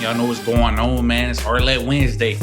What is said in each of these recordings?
Y'all know what's going on, man. It's Arlette Wednesday.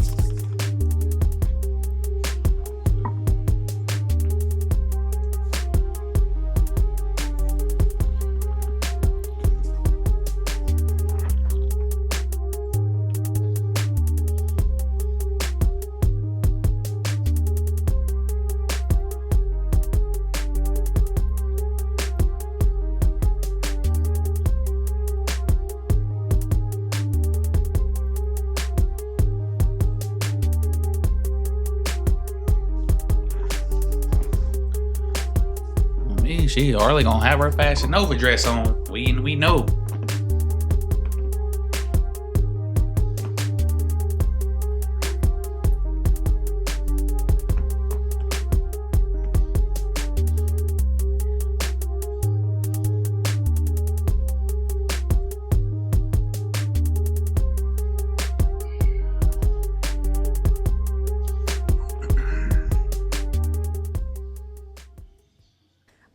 She Arlie gonna have her Fashion Nova dress on. We know.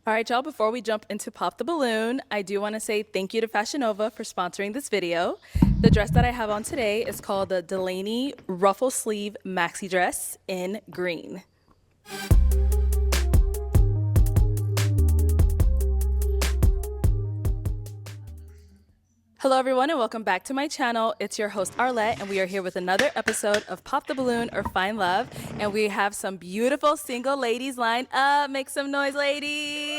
All right, y'all, before we jump into Pop the Balloon, I do want to say thank you to Fashion Nova for sponsoring this video. The dress that I have on today is called the Delaney Ruffle Sleeve Maxi Dress in green. Hello everyone and welcome back to my channel. It's your host Arlette and we are here with another episode of Pop the Balloon or Find Love, and we have some beautiful single ladies lined up. Make some noise, ladies.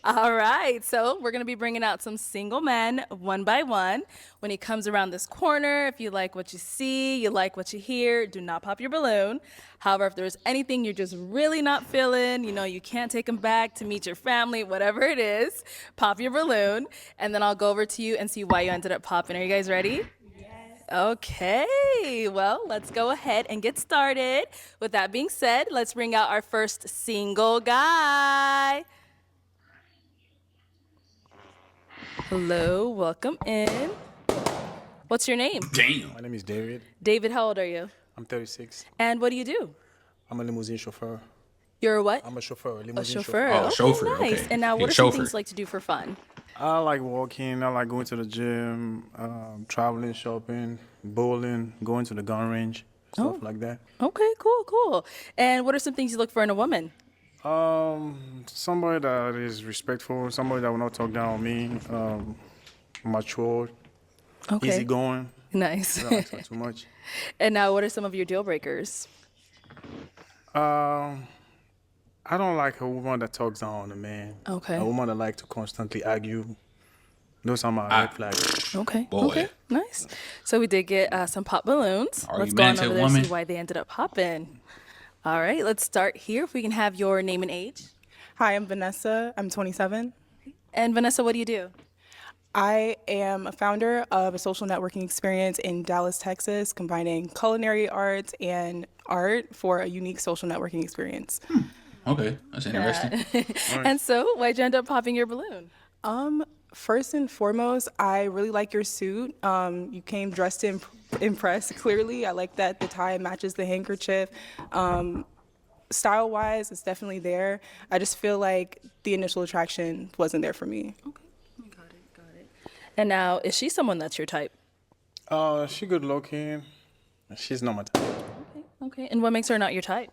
All right, so we're gonna be bringing out some single men one by one. When he comes around this corner, if you like what you see, you like what you hear, do not pop your balloon. However, if there's anything you're just really not feeling, you know, you can't take him back to meet your family, whatever it is, pop your balloon, and then I'll go over to you and see why you ended up popping. Are you guys ready? Yes. Okay, well, let's go ahead and get started. With that being said, let's bring out our first single guy. Hello, welcome in. What's your name? Damn. My name is David. David, how old are you? I'm 36. And what do you do? I'm a limousine chauffeur. You're a what? I'm a chauffeur, A limousine chauffeur. Oh, Okay, chauffeur, nice. okay. And now, Yeah, what are some chauffeur. things you like to do for fun? I like walking. I like going to the gym, traveling, shopping, bowling, going to the gun range, stuff like that. Okay, cool. And what are some things you look for in a woman? Somebody that is respectful, somebody that will not talk down on me, mature, Okay. easygoing. Nice. I don't talk too much. And now, what are some of your deal breakers? I don't like a woman that talks down on a man. Okay. A woman that like to constantly argue. Those are my red flags. Okay. Boy. Okay. Nice. So we did get some pop balloons. Let's go on Argumentative over there and woman. see why they ended up popping. All right, let's start here. If we can have your name and age. Hi, I'm Vanessa. I'm 27. And Vanessa, what do you do? I am a founder of a social networking experience in Dallas, Texas, combining culinary arts and art for a unique social networking experience. Okay, that's interesting. And so, why'd you end up popping your balloon? First and foremost, I really like your suit. You came dressed to impress, clearly. I like that the tie matches the handkerchief. Style-wise, it's definitely there. I just feel like the initial attraction wasn't there for me. Okay, got it. And now, is she someone that's your type? She good looking. She's not my type. Okay. And what makes her not your type?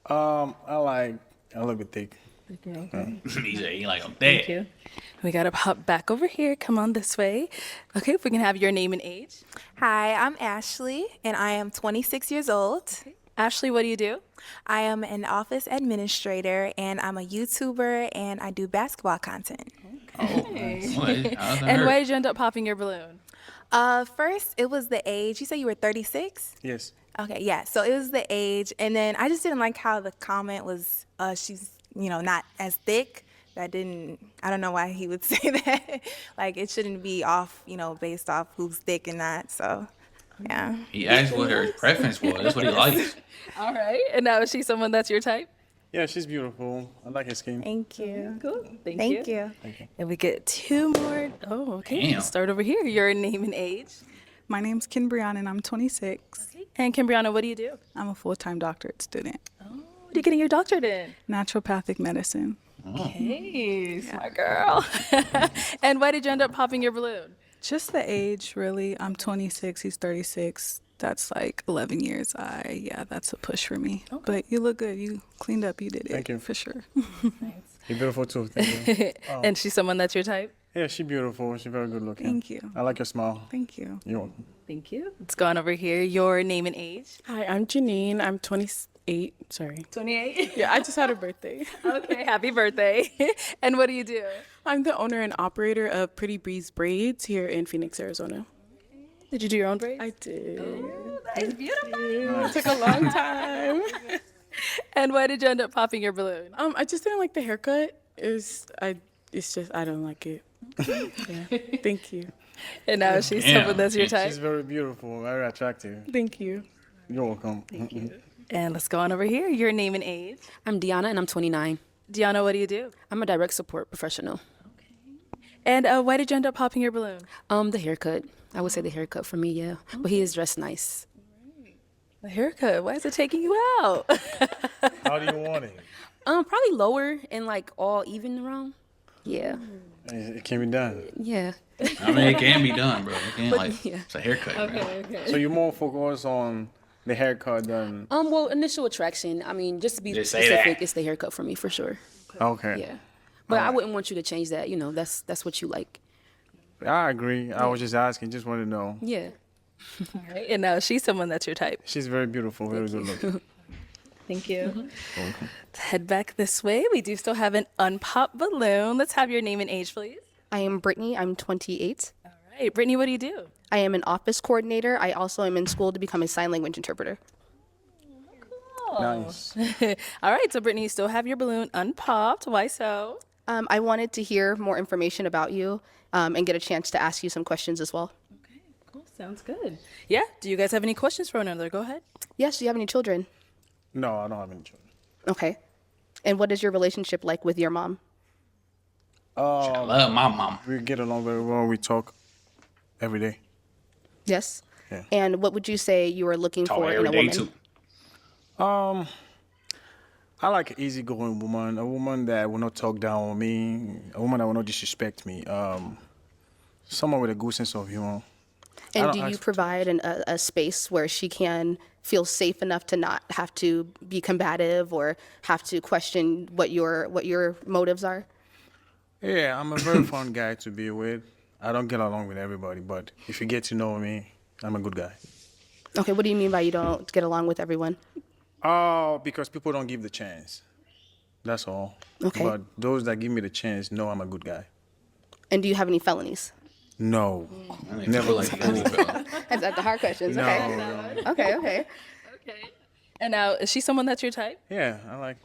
I like a little bit thick. Okay. He said he like him Thank dead. you. We gotta pop back over here. Come on this way. Okay, if we can have your name and age. Hi, I'm Ashley, and I am 26 years old. Ashley, what do you do? I am an office administrator, and I'm a YouTuber, and I do basketball content. And why did you end up popping your balloon? First, it was the age. You said you were 36? Yes. Okay, yeah. So it was the age, and then I just didn't like how the comment was, she's, not as thick. I don't know why he would say that. Like, it shouldn't be off, based off who's thick and not, so, yeah. He asked what her preference was. That's what he likes. All right. And now, is she someone that's your type? Yeah, she's beautiful. I like her skin. Thank you. Cool. Thank Thank you. you. And we get two more. Oh, okay. Damn. Let's start over here. Your name and age. My name's Kimbriana and I'm 26. And Kimbriana, what do you do? I'm a full-time doctorate student. Oh, what are you getting your doctorate in? Naturopathic medicine. Hey, smart girl. And why did you end up popping your balloon? Just the age, really. I'm 26, he's 36. That's like 11 years. Yeah, that's a push for me. But you look good. You cleaned up. You did it. Thank you. For sure. You're beautiful too. Thank you. And she's someone that's your type? Yeah, she's beautiful. She's very good looking. Thank you. I like your smile. Thank you. You're welcome. Thank you. Let's go on over here. Your name and age? Hi, I'm Janine. I'm 28. Sorry. 28. Yeah, I just had a birthday. Okay, happy birthday. And what do you do? I'm the owner and operator of Pretty Breeze Braids here in Phoenix, Arizona. Did you do your own braids? I did. That is beautiful. It took a long time. And why did you end up popping your balloon? I just didn't like the haircut. It's just I don't like it. Yeah. Thank you. And now she's Damn. someone that's your type? She's very beautiful, very attractive. Thank you. You're welcome. And let's go on over here. Your name and age? I'm Deanna and I'm 29. Deanna, what do you do? I'm a direct support professional. And why did you end up popping your balloon? The haircut. I would say the haircut for me, yeah. But he is dressed nice. The haircut. Why is it taking you out? How do you want it? Probably lower and like all even around. Yeah. It can be done. Yeah. I mean, it can be done, bro. It can, like, yeah. it's a haircut, bro. So you're more focused on the haircut than... Well, initial attraction. I mean, just to be Just say specific, that. it's the haircut for me for sure. Okay. Yeah. But I wouldn't want you to change that. You know, that's what you like. I agree. I was just asking, just want to know. Yeah. Right. And now she's someone that's your type. She's very beautiful, very good looking. Thank you. Let's head back this way. We do still have an unpopped balloon. Let's have your name and age, please. I am Brittany. I'm 28. All right. Brittany, what do you do? I am an office coordinator. I also am in school to become a sign language interpreter. Nice. All right. So, Brittany, you still have your balloon unpopped. Why so? I wanted to hear more information about you and get a chance to ask you some questions as well. Okay. Cool. Sounds good. Yeah. Do you guys have any questions for one another? Go ahead. Yes, do you have any children? No, I don't have any children. Okay. And what is your relationship like with your mom? I love my mom. We get along very well. We talk every day. Yes. Yeah. And what would you say you are looking Talk for in every a day, woman? too. I like an easygoing woman, a woman that will not talk down on me, a woman that will not disrespect me, someone with a good sense of humor. And do you provide a space where she can feel safe enough to not have to be combative or have to question what your motives are? Yeah, I'm a very fun guy to be with. I don't get along with everybody, but if you get to know me, I'm a good guy. Okay, what do you mean by you don't get along with everyone? Oh, because people don't give the chance. That's all. Okay. But those that give me the chance know I'm a good guy. And do you have any felonies? No. I mean, Never. like fool, bro. That's the hard questions. No, Okay. no. Okay. Okay. Okay. And now, is she someone that's your type? Yeah, I like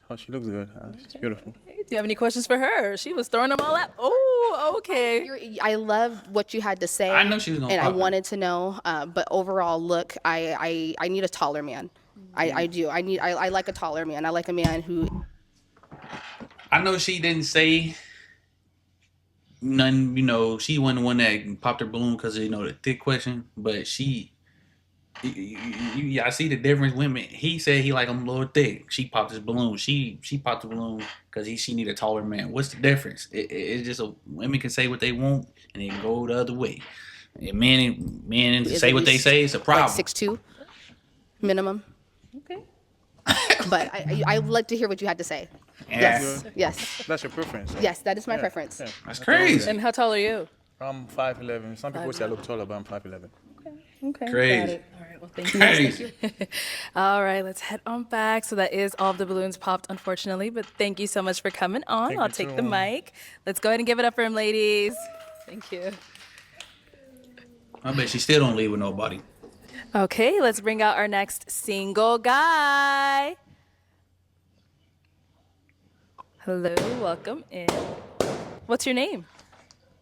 how she looks good. She's beautiful. Do you have any questions for her? She was throwing them all out. Oh, okay. I love what you had to say. I know she was gonna and I pop it. wanted to know, but overall, look, I need a taller man. I do. I like a taller man. I like a man who. I know she didn't say nothing, she wasn't the one that popped her balloon because of, the thick question, but I see the difference. Women, he said he like them a little thick. She popped his balloon. She popped the balloon because she need a taller man. What's the difference? It's just women can say what they want and they can go the other way. And men Is say at what they least, say. It's a problem. Like 6'2", minimum. Okay. But I'd like to hear what you had to say. Yeah. Yes. That's your preference. Yes, that is my preference. Yeah. That's crazy. And how tall are you? I'm 5'11". Some people say I look taller, but I'm 5'11". Okay. Crazy. Got it. All right. Well, thank you. Crazy. All right. Let's head on back. So that is all of the balloons popped, unfortunately. But thank you so much for coming on. Thank I'll you take too. the mic. Let's go ahead and give it up for him, ladies. Thank you. I bet she still don't leave with nobody. Okay. Let's bring out our next single guy. Hello. Welcome in. What's your name?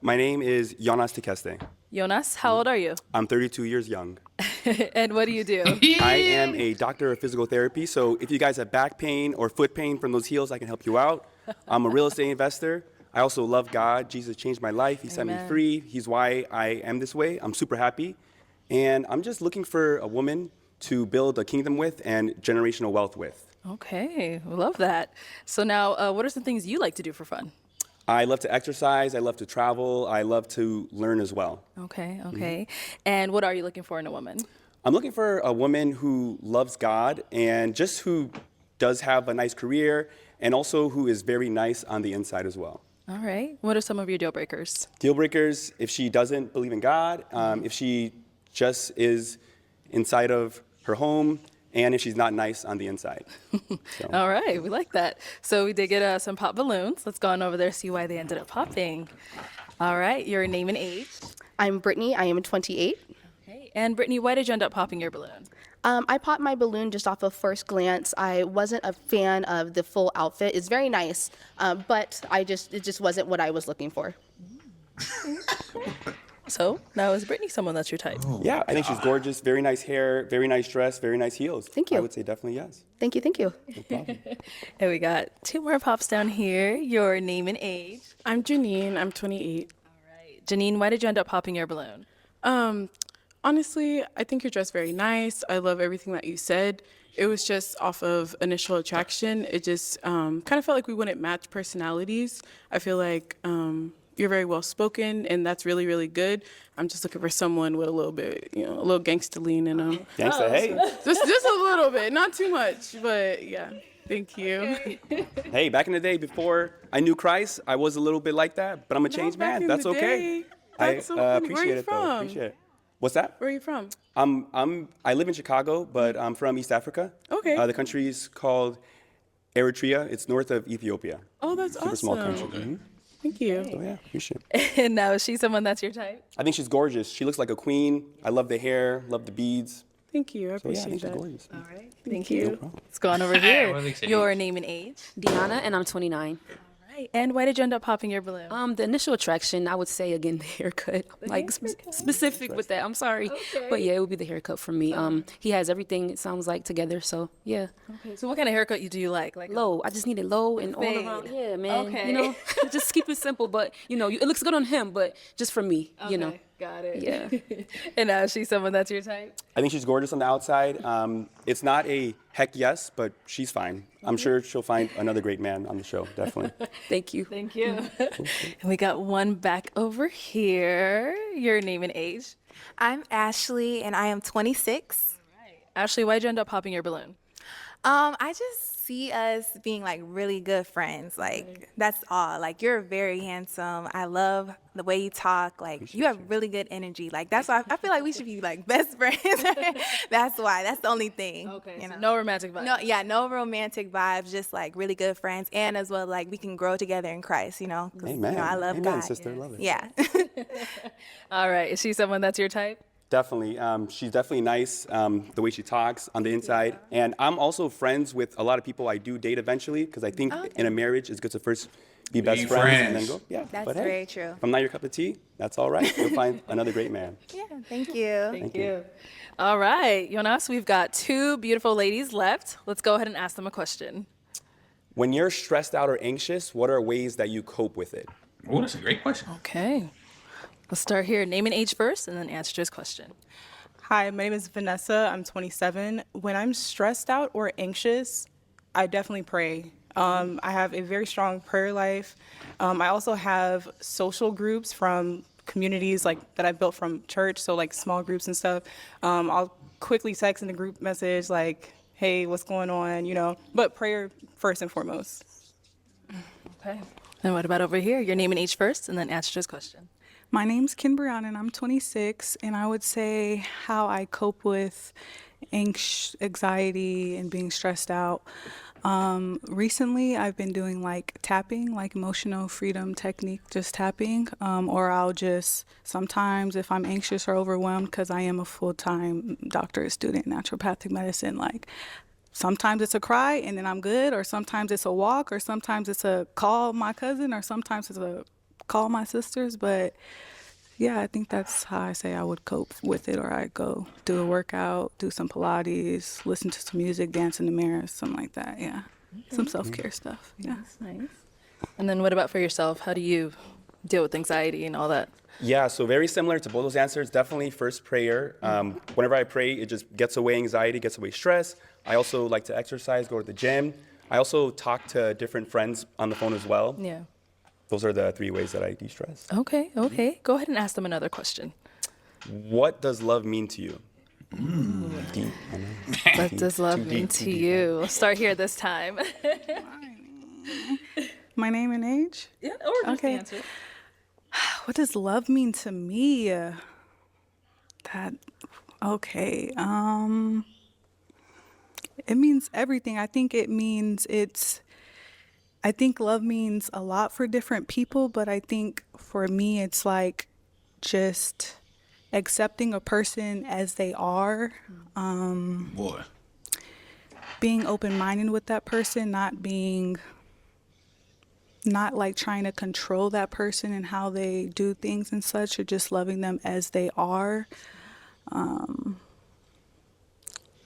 My name is Jonas Tekeste. Jonas, how old are you? I'm 32 years young. And what do you do? I am a doctor of physical therapy, so if you guys have back pain or foot pain from those heels, I can help you out. I'm a real estate investor. I also love God. Jesus changed my life. He set me Amen. free. He's why I am this way. I'm super happy. And I'm just looking for a woman to build a kingdom with and generational wealth with. Okay. We love that. So now, what are some things you like to do for fun? I love to exercise. I love to travel. I love to learn as well. Okay, okay. And what are you looking for in a woman? I'm looking for a woman who loves God and just who does have a nice career and also who is very nice on the inside as well. All right. What are some of your deal breakers? Deal breakers, if she doesn't believe in God, if she just is inside of her home, and if she's not nice on the inside. So. All right, we like that. So we did get some pop balloons. Let's go on over there, see why they ended up popping. All right, your name and age. I'm Brittany. I am 28. Okay. And Brittany, why did you end up popping your balloon? I popped my balloon just off of first glance. I wasn't a fan of the full outfit. It's very nice, but it just wasn't what I was looking for. So now is Brittany someone that's your type? Yeah, I think she's gorgeous. Very nice hair, very nice dress, very nice heels. Thank you. I would say definitely yes. Thank you. Thank you. No problem. And we got 2 more pops down here. Your name and age. I'm Janine. I'm 28. All right. Janine, why did you end up popping your balloon? Honestly, I think you're dressed very nice. I love everything that you said. It was just off of initial attraction. It just kind of felt like we wouldn't match personalities. I feel like you're very well spoken, and that's really, really good. I'm just looking for someone with a little bit, a little gangster lean in them. Gangsta, hey. Just a little bit, not too much, but yeah. Thank you. Hey, back in the day before I knew Christ, I was a little bit like that, but I'm a changed man. That's okay. That's so funny. Where Appreciate you it though. from? Appreciate it. What's that? Where are you from? I live in Chicago, but I'm from East Africa. Okay. The country is called Eritrea. It's north of Ethiopia. Oh, that's Super awesome. small country. Mm-hmm. Thank you. So yeah, appreciate it. And now is she someone that's your type? I think she's gorgeous. She looks like a queen. I love the hair, love the beads. Thank you. I So yeah, I appreciate think she's that. gorgeous. All right. Thank you. Let's go on over What here. do they say? Your name and age. Deanna, and I'm 29. All right. And why did you end up popping your balloon? The initial attraction, I would say again the haircut. Specific with that. I'm sorry, but yeah, it would be the haircut for me. He has everything. It sounds like together. So yeah, Okay. So what kind of haircut do you like? Like low. I just need it low and all Fade. around. Yeah, man. Okay. Just keep it simple. But it looks good on him. But just for me, Okay, got it. Yeah. And now is she someone that's your type? I think she's gorgeous on the outside. It's not a heck yes, but she's fine. I'm sure she'll find another great man on the show, definitely. Thank you. Thank you. And we got one back over here. Your name and age. I'm Ashley, and I am 26. Ashley, why'd you end up popping your balloon? I just see us being like really good friends. Like that's all. Like you're very handsome. I love the way you talk. Like you have really good energy. Like that's why I feel like we should be like best friends. That's why. That's the only thing. Okay. You So know? no romantic vibes. No, yeah, no romantic vibes. Just like really good friends, and as well like we can grow together in Christ. 'Cause, Amen. I love Amen, God. sister. Love it. Yeah. All right. Is she someone that's your type? Definitely. She's definitely nice, the way she talks on the inside. And I'm also friends with a lot of people I do date eventually, because I think in a marriage, it's good to first be best friends and then go. Yeah, That's but hey, very true. if I'm not your cup of tea, that's all right. You'll find another great man. Yeah. Thank you. Thank you. All right, Jonas, we've got 2 beautiful ladies left. Let's go ahead and ask them a question. When you're stressed out or anxious, what are ways that you cope with it? Oh, that's a great question. Okay. Let's start here. Name and age first, and then answer this question. Hi, my name is Vanessa. I'm 27. When I'm stressed out or anxious, I definitely pray. I have a very strong prayer life. I also have social groups from communities like that I built from church, so like small groups and stuff. I'll quickly text in a group message like, "Hey, what's going on?" But prayer first and foremost. Okay. And what about over here? Your name and age first, and then answer this question. My name's Ken Brianna, and I'm 26, and I would say how I cope with anxiety and being stressed out. Recently, I've been doing like tapping, like emotional freedom technique, just tapping, or I'll just sometimes if I'm anxious or overwhelmed, because I am a full-time doctorate student in naturopathic medicine, like sometimes it's a cry and then I'm good, or sometimes it's a walk, or sometimes it's a call my cousin, or sometimes it's a call my sisters. But yeah, I think that's how I say I would cope with it. Or I go do a workout, do some Pilates, listen to some music, dance in the mirror, something like that. Yeah, some self-care stuff. Yeah. That's nice. And then what about for yourself? How do you deal with anxiety and all that? Yeah, so very similar to both those answers. Definitely first prayer. Whenever I pray, it just gets away anxiety, gets away stress. I also like to exercise, go to the gym. I also talk to different friends on the phone as well. Yeah. those are the 3 ways that I de-stress. Okay, okay. Go ahead and ask them another question. What does love mean to you? Deep. I know. What Deep. does love Too mean deep, to too deep. you? We'll start here this time. My name and age? Yeah, or just Okay. the answer. What does love mean to me? Okay. It means everything. I think love means a lot for different people, but I think for me it's like just accepting a person as they are, Boy. being open-minded with that person, not like trying to control that person and how they do things and such, or just loving them as they are. I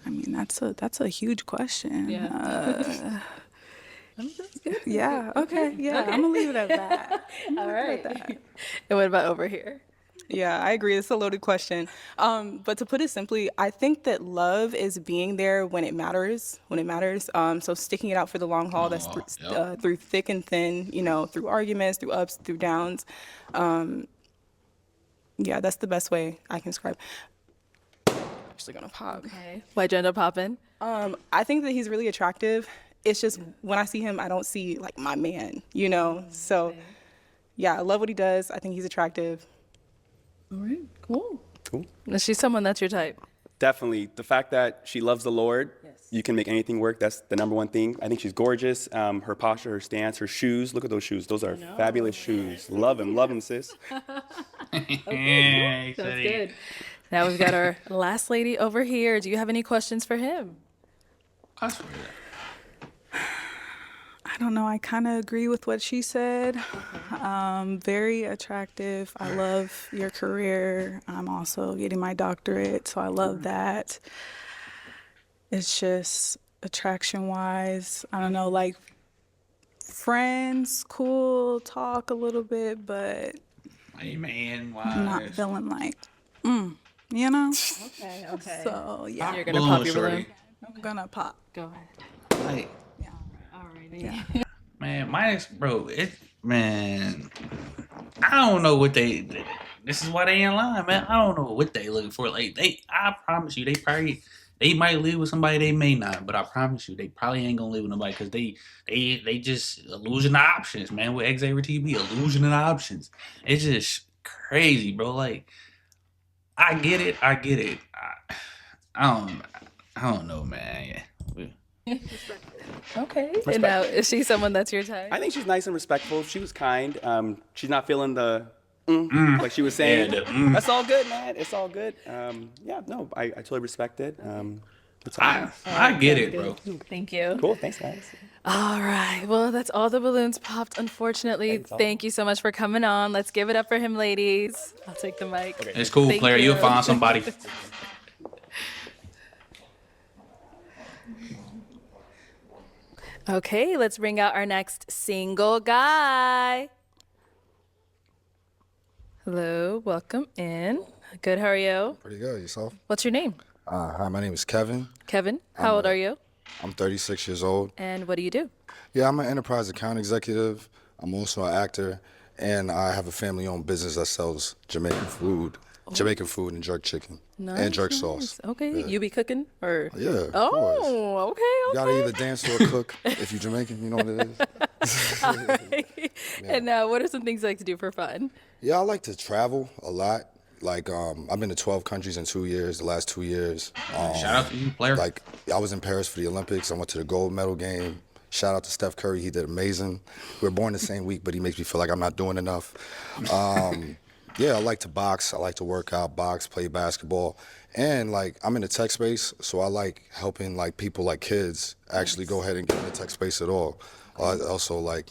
mean, that's a huge question. Yeah. Yeah. Okay. Yeah. I'm gonna leave it at that. All right. And what about over here? Yeah, I agree. It's a loaded question. But to put it simply, I think that love is being there when it matters, So sticking it out for the long haul, that's Yep. through thick and thin, through arguments, through ups, through downs. Yeah, that's the best way I can describe. Actually gonna pop. Okay. Why'd you end up popping? I think that he's really attractive. It's just when I see him, I don't see like my man, So yeah, I love what he does. I think he's attractive. All right. Cool. Cool. Is she someone that's your type? Definitely. The fact that she loves the Lord, you can make anything work. That's the number one thing. I think she's gorgeous. Her posture, her stance, her shoes. Look at those shoes. Those are fabulous shoes. Love them, sis. Yeah, That's good. Now we've got our last lady over here. Do you have any questions for him? I swear. I don't know. I kind of agree with what she said. Very attractive. I love your career. I'm also getting my doctorate, so I love that. It's just attraction-wise, I don't know, like friends, cool, talk a little bit, but Amen. I'm not Wise. feeling like, you know? Okay, okay. So, yeah, You're going to pop your shorty. balloon? I'm gonna pop. Go ahead. Like, All right. Yeah. man, my ex, bro, man, I don't know what this is why they in line, man. I don't know what they looking for. Like, I promise you, they might live with somebody, they may not, but I promise you, they probably ain't gonna live with nobody because they just illusion of options, man. With Xavier TV, illusion of options. It's just crazy, bro. Like, I get it. I don't know, man. Yeah. Okay. And now, is she someone that's your type? I think she's nice and respectful. She was kind. She's not feeling the like she was saying. Yeah, That's all good, man. It's all good. Yeah, no, I totally respect it. That's all. I get it, bro. Thank you. Cool. Thanks, guys. All right. Well, that's all the balloons popped, unfortunately. Thank you so much for coming on. Let's give it up for him, ladies. I'll take the mic. It's cool, Thank player. you. You'll find somebody. Okay, let's bring out our next single guy. Hello, welcome in. Good, how are you? Pretty good. Yourself? What's your name? Hi, my name is Kevin. Kevin. How old are you? I'm 36 years old. And what do you do? Yeah, I'm an enterprise account executive. I'm also an actor, and I have a family-owned business that sells Jamaican food and jerk chicken and jerk sauce. Okay, Yeah. you be cooking or? Yeah, of course. Oh, okay, You okay. gotta either dance or cook if you're Jamaican. You know what it is. All right. And what are some things you like to do for fun? Yeah, I like to travel a lot. Like, I've been to 12 countries in 2 years, the last 2 years. Shout out to you, player. Like, I was in Paris for the Olympics. I went to the gold medal game. Shout out to Steph Curry. He did amazing. We were born the same week, but he makes me feel like I'm not doing enough. Yeah, I like to box. I like to work out, box, play basketball. And, like, I'm in the tech space, so I like helping, like, people like kids actually go ahead and get in the tech space at all. Also, like,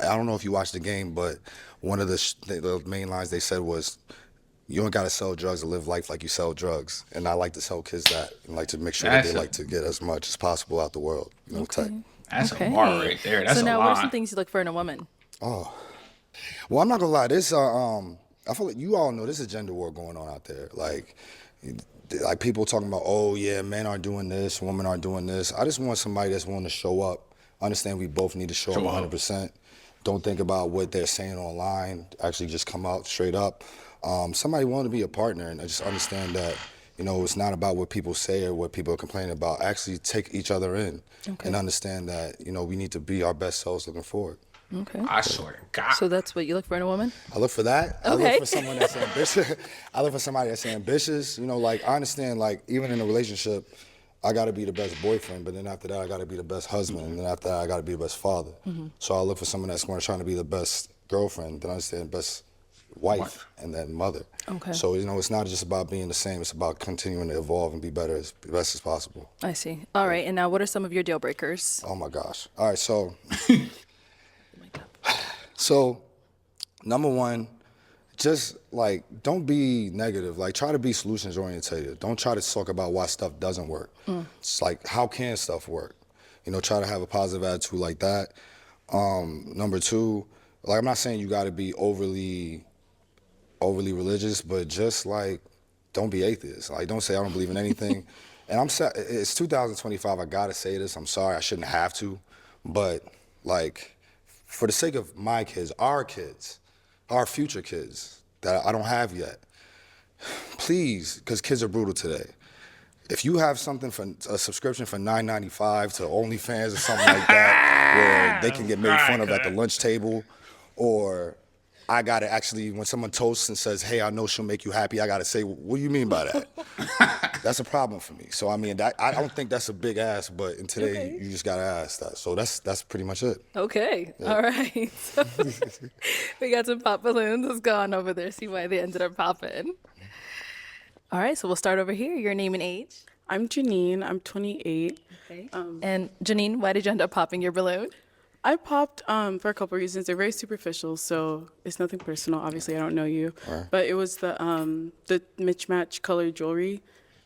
I don't know if you watched the game, but one of the main lines they said was, you don't got to sell drugs to live life like you sell drugs. And I like to tell kids that and like to make sure that they like to get as much as possible out the world, you know, tech. That's a bar right there. That's so now, a what are line. some things you look for in a woman? Oh. Well, I'm not going to lie. This, I feel like you all know there's a gender war going on out there. Like people talking about, oh, yeah, men aren't doing this, women aren't doing this. I just want somebody that's willing to show up. I understand we both need to show up 100%. Don't think about what they're saying online. Actually, just come out straight up. Somebody willing to be a partner, and just understand that, you know, it's not about what people say or what people are complaining about. Actually, take each other in and understand that, you know, we need to be our best selves looking forward. Okay. I swear to God. So that's what you look for in a woman? I look for that. I Okay. look for someone that's ambitious. I look for somebody that's ambitious. You know, like, I understand, like, even in a relationship, I got to be the best boyfriend, but then after that, I got to be the best husband, and then after that, I got to be the best father. So I look for someone that's trying to be the best girlfriend, then I understand best wife, and then mother. Okay. So, you know, it's not just about being the same. It's about continuing to evolve and be better as best as possible. I see. All right. And now what are some of your deal breakers? Oh, my gosh. All right, so number one, just, like, don't be negative. Like, try to be solutions oriented. Don't try to talk about why stuff doesn't work. It's like, how can stuff work? You know, try to have a positive attitude like that. Number two, like, I'm not saying you got to be overly religious, but just, like, don't be atheist. Like, don't say I don't believe in anything. And it's 2025. I got to say this. I'm sorry. I shouldn't have to. But, like, for the sake of my kids, our future kids that I don't have yet, please, because kids are brutal today. If you have something for a subscription for $9.95 to OnlyFans or something like that, where they can get made fun of at the lunch table, or I gotta actually, when someone toasts and says, "Hey, I know she'll make you happy," I gotta say, "What do you mean by that?" That's a problem for me. So I mean, I don't think that's a big ask, but in today you just gotta ask that. So that's pretty much it. Okay. All right. So we got some pop balloons. Let's go on over there, see why they ended up popping. All right. So we'll start over here. Your name and age. I'm Janine. I'm 28. Okay. And Janine, why did you end up popping your balloon? I popped for a couple reasons. They're very superficial, so it's nothing personal. Obviously, I don't know you, but it was the mismatch color jewelry,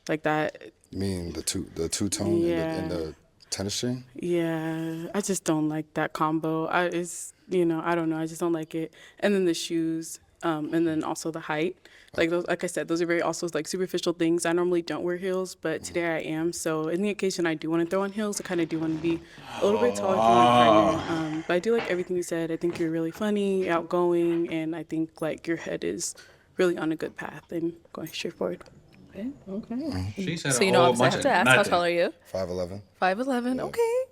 like that. You mean the two-tone and the tennis chain? Yeah, I just don't like that combo. I don't know. I just don't like it. And then the shoes, and then also the height. Like those, like I said, those are very also like superficial things. I normally don't wear heels, but today I am. So in the occasion I do want to throw on heels. I kind of do want to be a little bit taller for my partner. But I do like everything you said. I think you're really funny, outgoing, and I think like your head is really on a good path and going straight forward. Okay. She said So you know, I have to ask, how tall are you? 5'11". 5'11". Okay.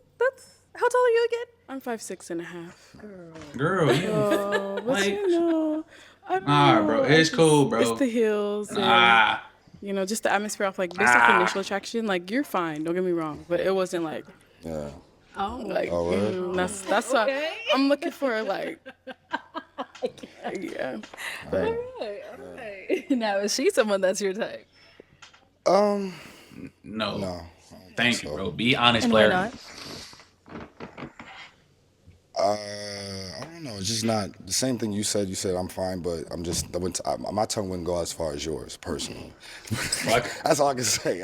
How tall are you again? I'm 5'6.5". Girl, you. But like, you know, I don't nah, know. bro, it's cool, bro. It's the heels. Nah. And, just the atmosphere off, like, based off initial attraction, like, you're fine, don't get me wrong, but it wasn't like, Yeah. like, word? that's why I'm looking for, like, yeah. But, Okay. Now, is she someone that's your type? No. Thank you, bro. Be honest, And player. why not? I don't know. It's just not the same thing you said. You said I'm fine, but my tongue wouldn't go as far as yours, personally. That's all I can say.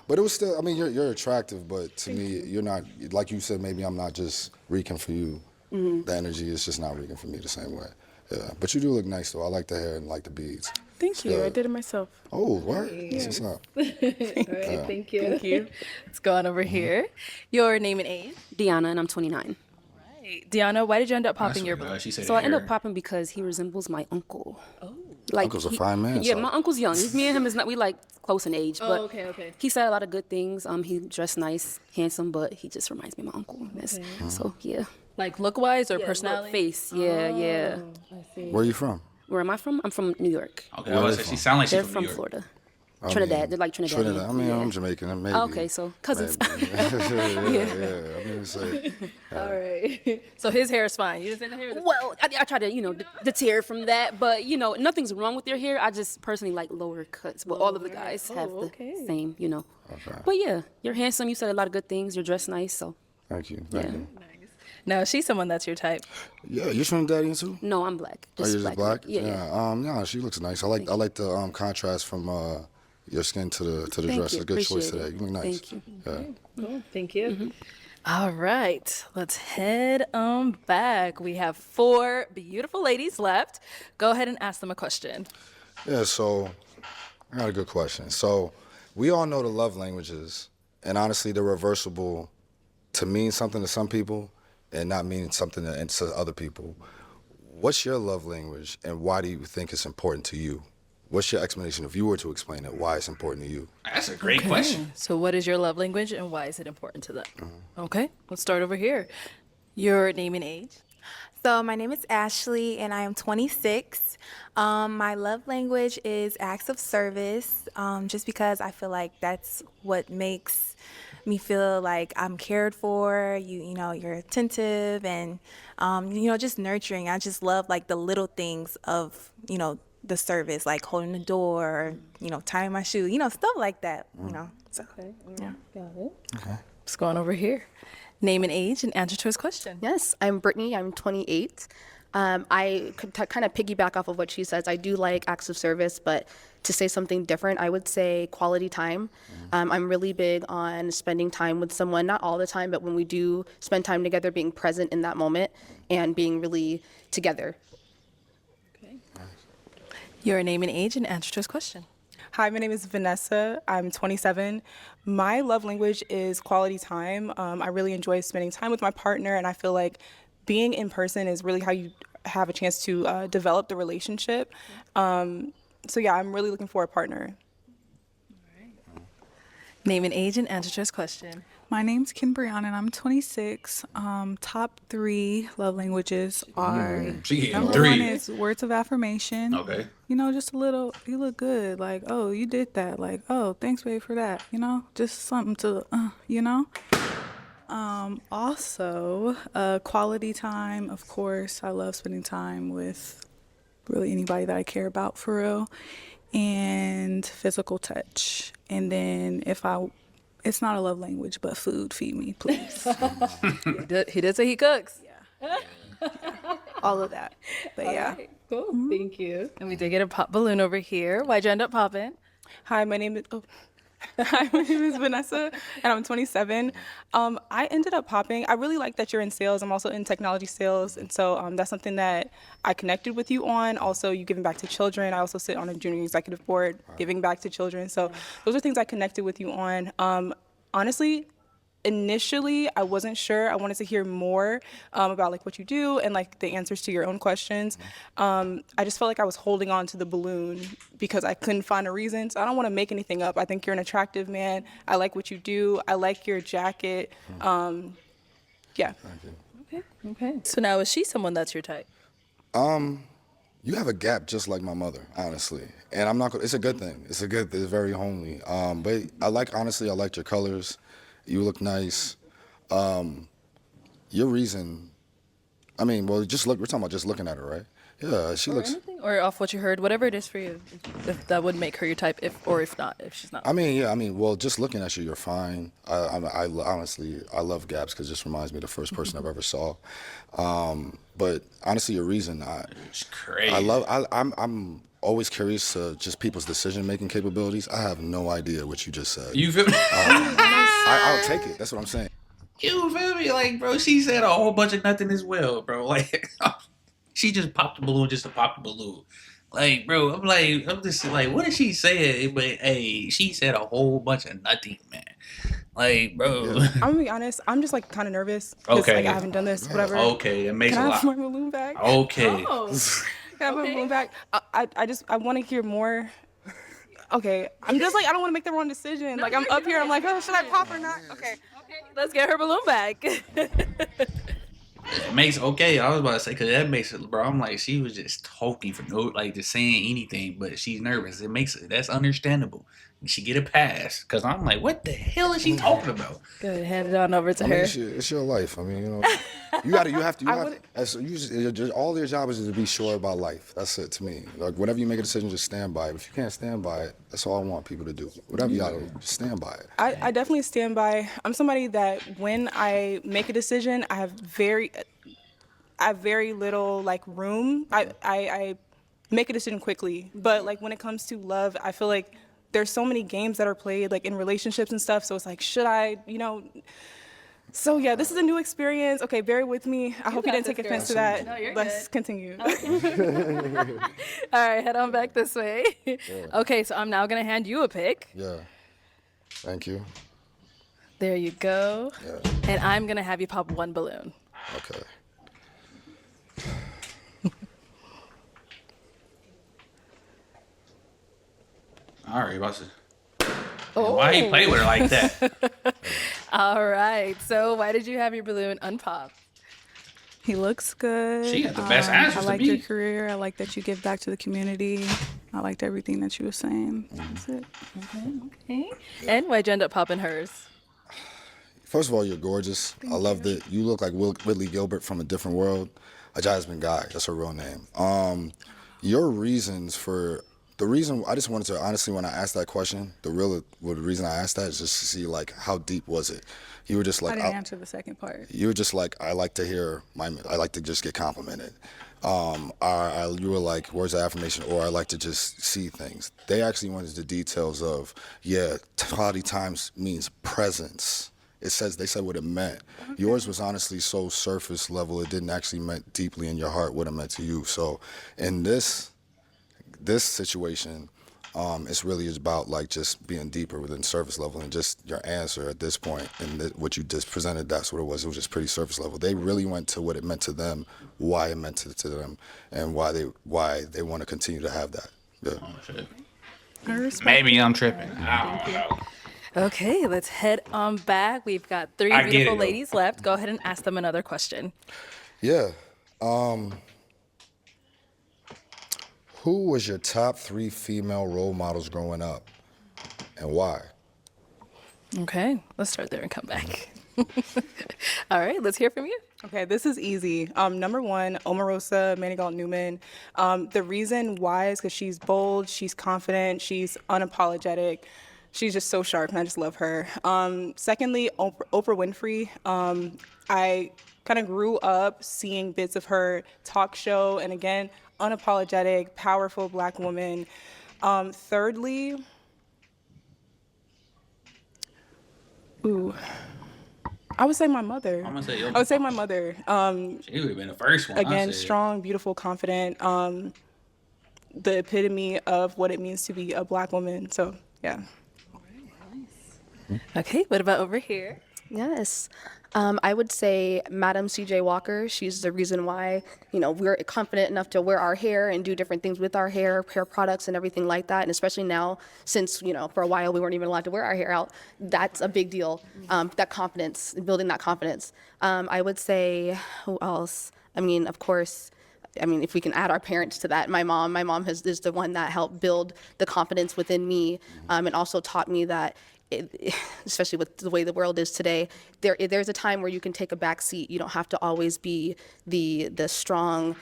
But it was still. I mean, you're attractive, but to me, you're not. Like you said, maybe I'm not just reeking for you. The energy is just not reeking for me the same way. Yeah, but you do look nice though. I like the hair and like the beads. thank you. I did it myself. Oh, what? That's what's up. All right, thank you. Thank you. Let's go on over here. Your name and age. Deanna, and I'm 29. Deanna, why did you end up popping your balloon? She said So I ended hair. up popping because he resembles my uncle. Oh. Like Uncle's a fine man. Yeah, so. my uncle's young. Me and him is not. We like close in age, but okay. he said a lot of good things. He dressed nice, handsome, but he just reminds me of my uncle. So yeah. Like look-wise or Look, personality? face. Yeah. Where are you from? Where am I from? I'm from New York. Okay, I was say she sound like They're she's from New York. Florida. Trinidad. They're like Trinidad. Trinidad. I mean, I'm Jamaican. And maybe. Okay, so cousins. yeah. I mean, it's like, All right. So his hair is fine. You didn't say the hair? Well, I try to, deter from that, but, nothing's wrong with their hair. I just personally like lower cuts. But all of the guys have the same, Okay. But yeah, you're handsome. You said a lot of good things. You're dressed nice, so. Thank you. Yeah. Thank you. Now, she's someone that's your type. Yeah, you're Trinidadian too? No, I'm black. You're just black? Yeah. No, she looks nice. I like the contrast from your skin to the dress. you. It's a good choice Appreciate today. it. You look nice. Thank you. Yeah. Cool. Thank you. All right. Let's head on back. We have 4 beautiful ladies left. Go ahead and ask them a question. Yeah, so I got a good question. So we all know the love languages, and honestly, they're reversible to mean something to some people and not mean something to other people. What's your love language, and why do you think it's important to you? What's your explanation if you were to explain it, why it's important to you? That's a great question. So, what is your love language and why is it important to them? Okay, let's start over here. Your name and age. So my name is Ashley, and I am 26. My love language is acts of service, just because I feel like that's what makes me feel like I'm cared for. You know, you're attentive and, just nurturing. I just love like the little things of, the service, like holding the door, tying my shoe, stuff like that. So yeah. Got it. Okay. What's going over here? Name and age and answer to his question. Yes, I'm Brittany. I'm 28. I could kind of piggyback off of what she says. I do like acts of service, but to say something different, I would say quality time. I'm really big on spending time with someone, not all the time, but when we do spend time together, being present in that moment and being really together. Okay. Your name and age and answer to his question. Hi, my name is Vanessa. I'm 27. My love language is quality time. I really enjoy spending time with my partner, and I feel like being in person is really how you have a chance to develop the relationship. So yeah, I'm really looking for a partner. All right. Name and age and answer to his question. My name's Kim Brianna, and I'm 26. Top 3 love languages are number 3. 1 is words of affirmation. Okay. Just a little, you look good. Like, oh, you did that. Like, oh, thanks, babe, for that. Just something to, Also, quality time, of course. I love spending time with really anybody that I care about, for real. And physical touch. And then it's not a love language, but food, feed me, please. He did say he cooks. Yeah. All of that. But yeah. Right, cool. Thank you. And we did get a pop balloon over here. Why'd you end up popping? Hi, my name is Vanessa, and I'm 27. I ended up popping. I really like that you're in sales. I'm also in technology sales, and so that's something that I connected with you on. Also, you giving back to children. I also sit on a junior executive board, giving back to children. So those are things I connected with you on. Honestly, initially, I wasn't sure. I wanted to hear more about like what you do and like the answers to your own questions. I just felt like I was holding on to the balloon because I couldn't find a reason. So I don't want to make anything up. I think you're an attractive man. I like what you do. I like your jacket. Yeah. Okay. So now, is she someone that's your type? You have a gap just like my mother, honestly. And I'm not. It's a good thing. It's very homely. But I like your colors. You look nice. Your reason. I mean, well, we're talking about just looking at her, right? Yeah, she looks. Anything, or off what you heard, whatever it is for you, if that would make her your type, if she's not. I mean, well, just looking at you, you're fine. I honestly, I love gaps because it just reminds me of the first person I've ever saw. But honestly, your reason, it's crazy. I'm always curious to just people's decision-making capabilities. I have no idea what you just said. You feel me? I'll take it. That's what I'm saying. You feel me? Like, bro, she said a whole bunch of nothing as well, bro. Like, she just popped the balloon just to pop the balloon. Like, bro, I'm just like, what did she say? But hey, she said a whole bunch of nothing, man. Like, bro. I'm gonna be honest. I'm just like kind of nervous. Okay. Like I haven't done this, whatever. Okay, it makes Can a I lot. have my balloon back? Okay. Oh. Can I have my balloon back? I want to hear more. Okay, I'm just like, I don't want to make the wrong decision. No, like, I'm up here, I'm like, oh, should I pop or not? Okay, let's get her balloon back. It makes, okay, I was about to say, because that makes it, bro, I'm like, she was just talking for no, like, just saying anything, but she's nervous. It makes it, that's understandable. She get a pass, because I'm like, what the hell is she talking about? Go ahead, hand it on over to her. It's your life. I mean, all your job is to be sure about life. That's it to me. Like, whenever you make a decision, just stand by it. If you can't stand by it, that's all I want people to do. Whatever you gotta do, just stand by it. I definitely stand by. I'm somebody that when I make a decision, I have very little like room. I make a decision quickly, but like when it comes to love, I feel like there's so many games that are played like in relationships and stuff. So it's like, should I, So yeah, this is a new experience. Okay, bear with me. I hope you didn't take offense to that. No, you're Let's good. continue. Okay. All right, head on back this way. Yeah. Okay, so I'm now gonna hand you a pick. Yeah. Thank you. There you go. Yeah. And I'm gonna have you pop one balloon. Okay. All right, boss. Why he play with her like that? All right. So why did you have your balloon unpop? He looks good. She had the best I answers to like your me. career. I like that you give back to the community. I liked everything that you were saying. That's it. Okay. And why'd you end up popping hers? First of all, you're gorgeous. I love that you look like Whitley Gilbert from a different world. A Jasmine Guy, that's her real name. Your reasons for the reason I just wanted to honestly, when I asked that question, the reason I asked that is just to see like how deep was it. You were just I like didn't answer the second part. you were just like I like to just get complimented. You were like words of affirmation, or I like to just see things. They actually went into the details of quality times means presence. They said what it meant. Okay. Yours was honestly so surface level. It didn't actually meant deeply in your heart what it meant to you. So in this situation, it's really about like just being deeper within surface level, and just your answer at this point and what you just presented, that's what it was. It was just pretty surface level. They really went to what it meant to them, why it meant to them, and why they want to continue to have that. Yeah. Oh, shit. Maybe I'm tripping. I don't know. Okay, let's head on back. We've got three beautiful ladies left. Go ahead and ask them another question. Yeah. Who was your top 3 female role models growing up, and why? Okay, let's start there and come back. All right, let's hear from you. Okay, this is easy. Number 1, Omarosa Manigault Newman. The reason why is because she's bold, she's confident, she's unapologetic. She's just so sharp, and I just love her. Secondly, Oprah Winfrey. I kind of grew up seeing bits of her talk show, and again, unapologetic, powerful Black woman. Thirdly, I would say my mother. I'm gonna say I would say my mother. She would have been the first one. Again, strong, beautiful, confident. The epitome of what it means to be a Black woman. So, yeah. Okay, what about over here? Yes. I would say Madam C.J. Walker. She's the reason why, we're confident enough to wear our hair and do different things with our hair products and everything like that. And especially now, since, for a while we weren't even allowed to wear our hair out, that's a big deal. That confidence, building that confidence. I would say, who else? Of course, if we can add our parents to that, my mom is the one that helped build the confidence within me, and also taught me that especially with the way the world is today, there's a time where you can take a back seat. You don't have to always be the strong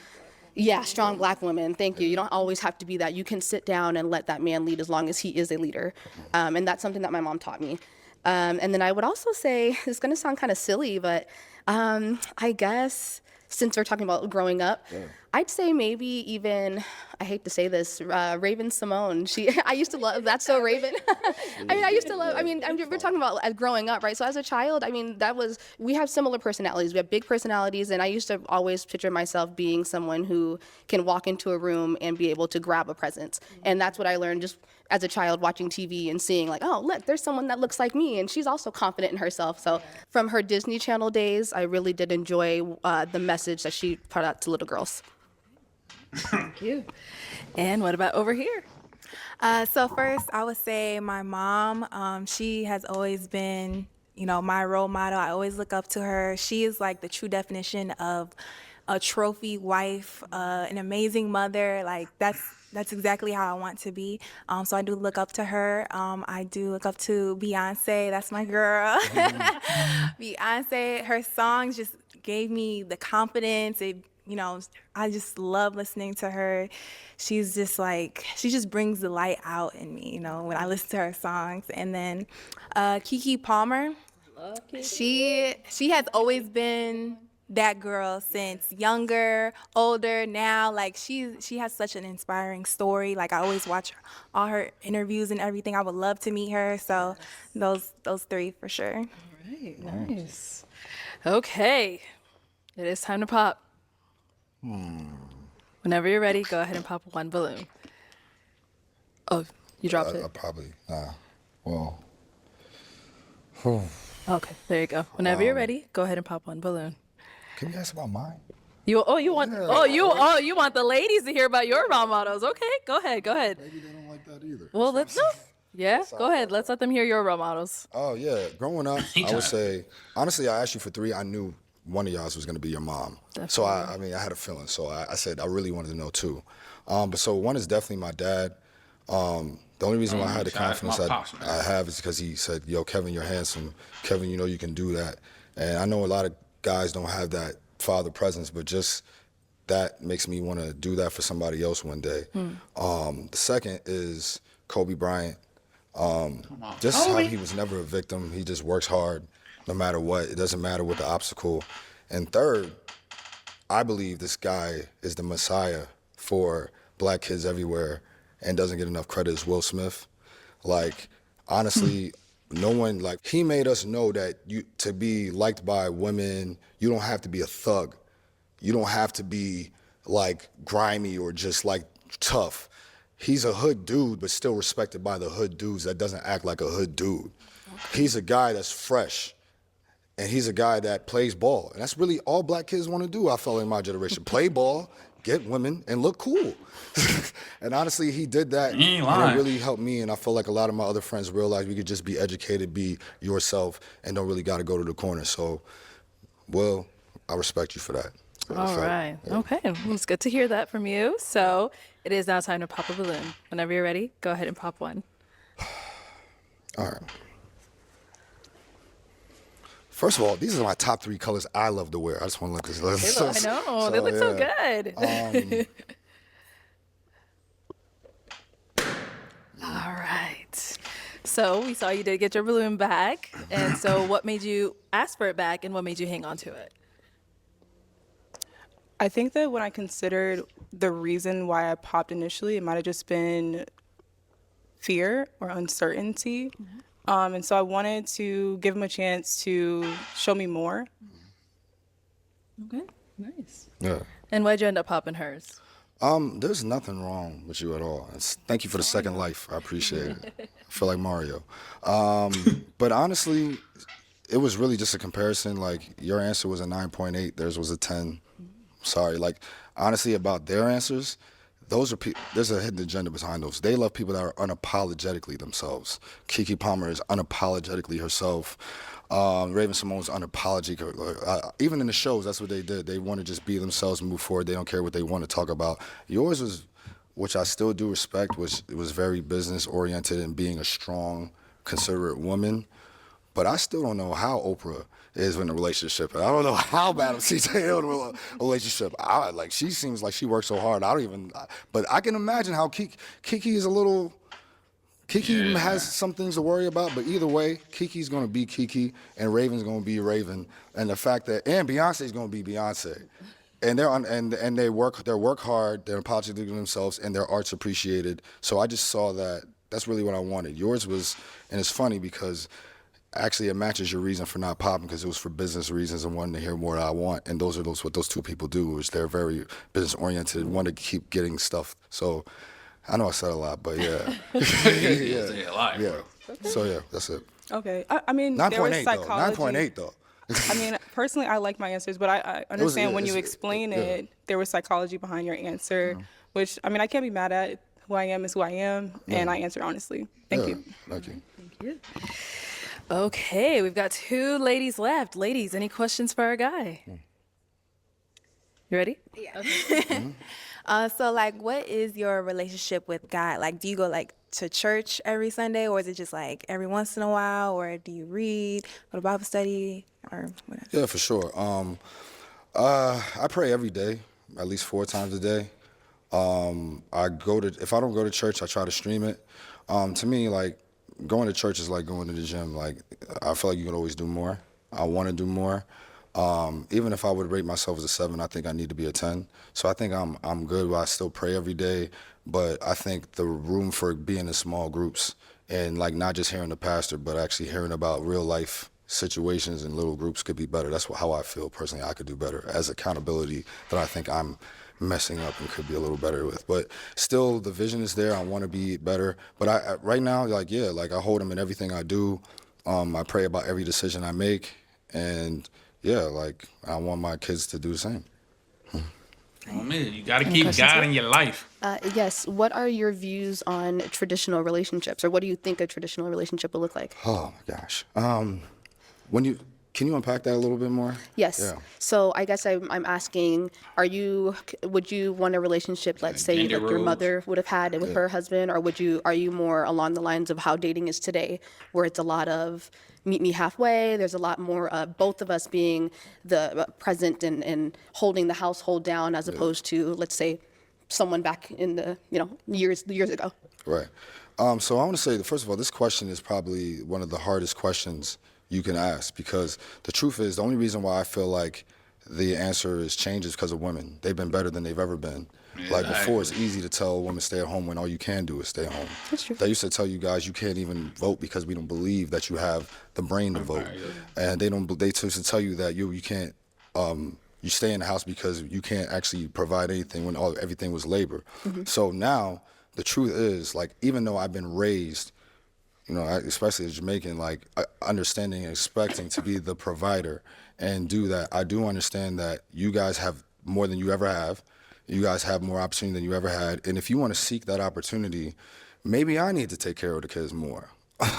Black woman. Thank you. You don't always have to be that. You can sit down and let that man lead as long as he is a leader. And that's something that my mom taught me. And then I would also say, it's going to sound kind of silly, but I guess since we're talking about growing up, I'd say maybe even, I hate to say this, Raven Simone. I used to love, that's so Raven. We're talking about as growing up, right? So as a child, we have similar personalities. We have big personalities, and I used to always picture myself being someone who can walk into a room and be able to grab a presence. And that's what I learned just as a child watching TV and seeing like, oh, look, there's someone that looks like me, and she's also confident in herself. So from her Disney Channel days, I really did enjoy the message that she put out to little girls. Thank you. And what about over here? So first, I would say my mom. She has always been, my role model. I always look up to her. She is like the true definition of a trophy wife, an amazing mother. Like that's exactly how I want to be. So I do look up to her. I do look up to Beyonce. That's my girl. Beyonce, her songs just gave me the confidence. I just love listening to her. She just brings the light out in me, when I listen to her songs. And then Keke Palmer, she has always been that girl since younger, older, now. Like she has such an inspiring story. Like I always watch all her interviews and everything. I would love to meet her. So those 3 for sure. All right, nice. Okay, it is time to pop. Whenever you're ready, go ahead and pop 1 balloon. Oh, you dropped it. Probably. Well. Okay, there you go. Whenever you're ready, go ahead and pop 1 balloon. Can you ask about mine? You want you want the ladies to hear about your role models. Okay, go ahead. Maybe they don't like that either. Well, let's know. Yeah, go ahead. Let's let them hear your role models. Oh, yeah. Growing up, I would say, honestly, I asked you for 3. I knew one of y'all was going to be your mom. Definitely. So, I mean, I had a feeling. So, I said I really wanted to know, 2. But so one is definitely my dad. The only reason why I had the confidence that I have is because he said, yo, Kevin, you're handsome. Kevin, you know you can do that. And I know a lot of guys don't have that father presence, but just that makes me want to do that for somebody else one day. The second is Kobe Bryant. Just how he was never a victim. He just works hard no matter what. It doesn't matter what the obstacle. And third, I believe this guy is the messiah for black kids everywhere and doesn't get enough credit as Will Smith. Like, honestly, no one, like, he made us know that to be liked by women, you don't have to be a thug. You don't have to be, like, grimy or just, like, tough. He's a hood dude, but still respected by the hood dudes that doesn't act like a hood dude. He's a guy that's fresh, and he's a guy that plays ball. And that's really all black kids want to do, I felt, in my generation. Play ball, get women, and look cool. And honestly, he did that, and it really helped me, and I feel like a lot of my other friends realized we could just be educated, be yourself, and don't really got to go to the corner. So, well, I respect you for that. All right. Yeah. Okay. Well, it's good to hear that from you. So it is now time to pop a balloon. Whenever you're ready, go ahead and pop one. All right. First of all, these are my top 3 colors I love to wear. I just want to look this. I know. They look so good. All right. So we saw you did get your balloon back. And so what made you ask for it back and what made you hang on to it? I think that when I considered the reason why I popped initially, it might have just been fear or uncertainty. And so I wanted to give him a chance to show me more. Okay, nice. Yeah. And why'd you end up popping hers? There's nothing wrong with you at all. Thank you for the second life. I appreciate it. I feel like Mario. But honestly, it was really just a comparison. Like, your answer was a 9.8, theirs was a 10. Sorry, like, honestly, about their answers, there's a hidden agenda behind those. They love people that are unapologetically themselves. Keke Palmer is unapologetically herself. Raven Simone's unapologetic. Even in the shows, that's what they did. They want to just be themselves and move forward. They don't care what they want to talk about. Yours was, which I still do respect, it was very business-oriented and being a strong, considerate woman. But I still don't know how Oprah is in a relationship. I don't know how bad CJ is in a relationship. She seems like she works so hard. But I can imagine how Keke is a little. Keke has some things to worry about, but either way, Kiki's gonna be Keke, and Raven's gonna be Raven, and the fact that Beyonce's gonna be Beyonce, and they work hard, they're apologetic to themselves, and their art's appreciated. So I just saw that. That's really what I wanted. Yours was, and it's funny because. Actually, it matches your reason for not popping because it was for business reasons and wanting to hear more I want. And those are what those 2 people do, which they're very business-oriented and want to keep getting stuff. So I know I said a lot, but yeah. Yeah. So, yeah, that's it. Okay. I mean, 9.8, though. 9.8, though. I mean, personally, I like my answers, but I understand when you explain it, there was psychology behind your answer, which, I mean, I can't be mad at. Who I am is who I am, and I answer honestly. Thank you. Thank you. Thank you. Okay, we've got 2 ladies left. Ladies, any questions for our guy? You ready? Yeah. Okay. So, like, what is your relationship with God? Like, do you go, like, to church every Sunday, or is it just, like, every once in a while, or do you read, go to Bible study, or whatever? Yeah, for sure. I pray every day, at least 4 times a day. If I don't go to church, I try to stream it. To me, like, going to church is like going to the gym. Like, I feel like you can always do more. I want to do more. Even if I would rate myself as a 7, I think I need to be a 10. So I think I'm good, but I still pray every day. But I think the room for being in small groups and, like, not just hearing the pastor, but actually hearing about real life situations in little groups could be better. That's how I feel personally I could do better as accountability that I think I'm messing up and could be a little better with. But still, the vision is there. I want to be better. But right now, I hold him in everything I do. I pray about every decision I make. And yeah, like I want my kids to do the same. Oh man, you gotta keep God in your life. Yes. What are your views on traditional relationships, or what do you think a traditional relationship would look like? Oh my gosh. Can you unpack that a little bit more? Yes. Yeah. So I guess I'm asking, would you want a relationship, let's say, Gender like your roles. mother would have had with her husband, or are you more along the lines of how dating is today, where it's a lot of meet me halfway, there's a lot more both of us being the present and holding the household down, as opposed to, let's say, someone back in the, years ago? Right. So I want to say that, first of all, this question is probably one of the hardest questions you can ask, because the truth is the only reason why I feel like the answer is changed is because of women. They've been better than they've ever been. Like before, it's easy to tell a woman stay at home when all you can do is stay home. That's true. They used to tell you guys you can't even vote because we don't believe that you have the brain to vote, and they used to tell you that you can't. You stay in the house because you can't actually provide anything when everything was labor. So now the truth is, like, even though I've been raised, especially as Jamaican, like understanding and expecting to be the provider and do that, I do understand that you guys have more than you ever have. You guys have more opportunity than you ever had. And if you want to seek that opportunity, maybe I need to take care of the kids more.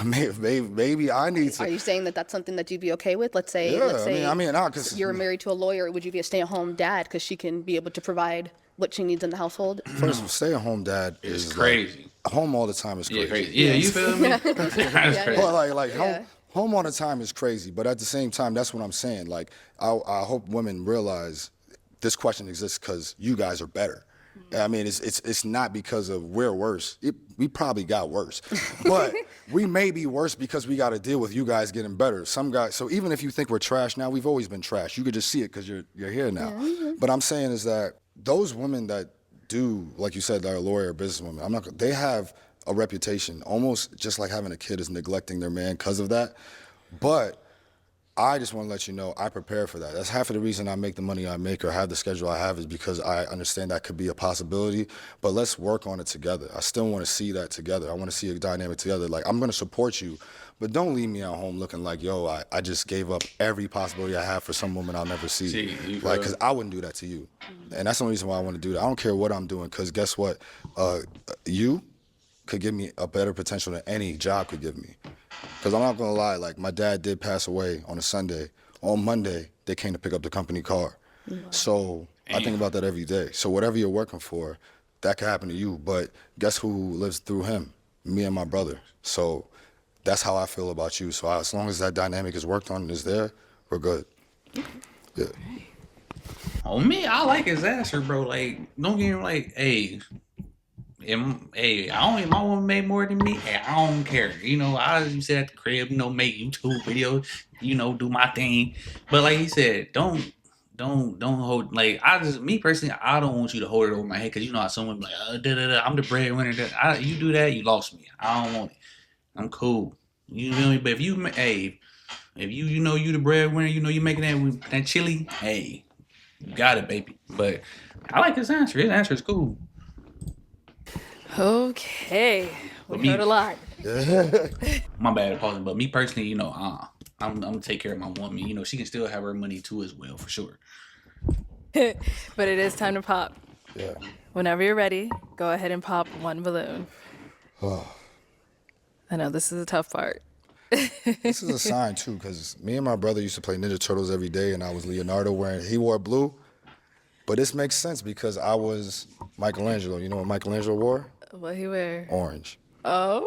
maybe I need to. Are you saying that that's something that you'd be okay with? Let's say, cause you're married to a lawyer. Would you be a stay-at-home dad because she can be able to provide what she needs in the household? First of all, stay-at-home dad is crazy. Like, home all the time is crazy. Yeah, crazy. Yeah, you feel me? That's crazy. Well, home all the time is crazy, but at the same time, that's what I'm saying. Like, I hope women realize this question exists because you guys are better. I mean, it's not because of we're worse. We probably got worse, but we may be worse because we got to deal with you guys getting better. Some guys. So even if you think we're trash now, we've always been trash. You could just see it because you're here now. But I'm saying is that those women that do, like you said, that are a lawyer or businesswomen, they have a reputation, almost just like having a kid is neglecting their man because of that. But I just want to let you know I prepare for that. That's half of the reason I make the money I make or have the schedule I have, is because I understand that could be a possibility. But let's work on it together. I still want to see that together. I want to see a dynamic together. Like, I'm going to support you, but don't leave me at home looking like, yo, I just gave up every possibility I have for some woman I'll never see. Like, because I wouldn't do that to you. And that's the only reason why I want to do that. I don't care what I'm doing, because guess what? You could give me a better potential than any job could give me. Because I'm not going to lie, like, my dad did pass away on a Sunday. On Monday, they came to pick up the company car. So I think about that every day. So whatever you're working for, that could happen to you. But guess who lives through him? Me and my brother. So that's how I feel about you. So as long as that dynamic is worked on and is there, we're good. Yeah. Oh, me, I like his answer, bro. Like, don't get me like, hey, my woman made more than me. Hey, I don't care. I just sit at the crib, make YouTube videos, do my thing. But like he said, don't hold, like, me personally, I don't want you to hold it over my head, because how someone be like, I'm the breadwinner. You do that, you lost me. I don't want it. I'm cool. You feel me? But if you you the breadwinner, you making that chili, hey, you got it, baby. But I like his answer. His answer is cool. Okay, we heard a lot. My bad, pause. But me personally, I'm gonna take care of my woman. She can still have her money too as well, for sure. But it is time to pop. Yeah. Whenever you're ready, go ahead and pop one balloon. I know this is a tough part. This is a sign too, because me and my brother used to play Ninja Turtles every day, and I was Leonardo he wore blue. But this makes sense because I was Michelangelo. You know what Michelangelo wore? What he wear? Orange. Oh.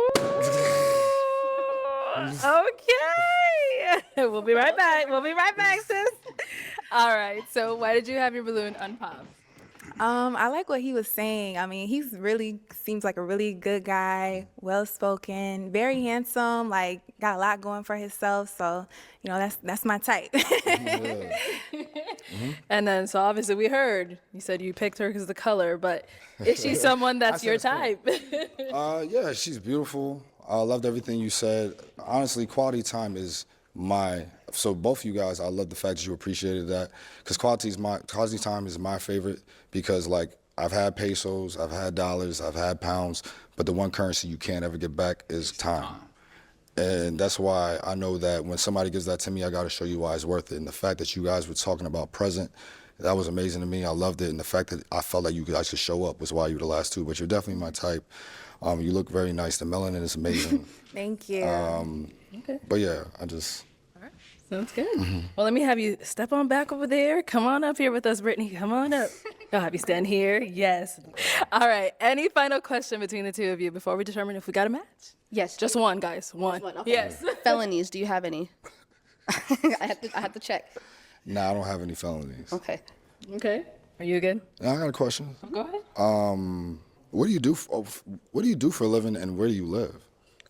Okay. We'll be right back, sis. All right. So why did you have your balloon unpopped? I like what he was saying. I mean, he's really seems like a really good guy, well-spoken, very handsome, like got a lot going for himself. So, that's my type. And then, so obviously we heard you said you picked her because of the color, but is she someone that's your type? Yeah, she's beautiful. I loved everything you said. Honestly, quality time is so both of you guys, I love the fact that you appreciated that, because quality time is my favorite, because like I've had pesos, I've had dollars, I've had pounds, but the one currency you can't ever get back is time. And that's why I know that when somebody gives that to me, I got to show you why it's worth it. And the fact that you guys were talking about present, that was amazing to me. I loved it. And the fact that I felt like you guys could show up was why you were the last two. But you're definitely my type. You look very nice. The melanin is amazing. Thank you. Okay. But yeah, I just... Sounds good. Well, let me have you step on back over there. Come on up here with us, Brittany. Come on up. I'll have you stand here. Yes. All right. Any final question between the two of you before we determine if we got a match? Yes. Just one, guys. One. Okay. Yes. Felonies, do you have any? I have to check. Nah, I don't have any felonies. Okay. Okay. Are you good? Now I got a question. Go ahead. What do you do? What do you do for a living, and where do you live?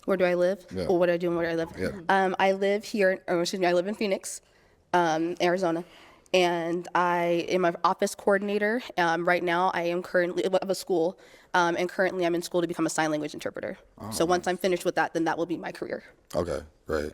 Where do I live? Yeah. Or what do I do and where do I live? Yeah. I live here, I live in Phoenix, Arizona. And I am an office coordinator. Right now, I am currently of a school, and currently I'm in school to become a sign language interpreter. So once I'm finished with that, then that will be my career. Okay, great.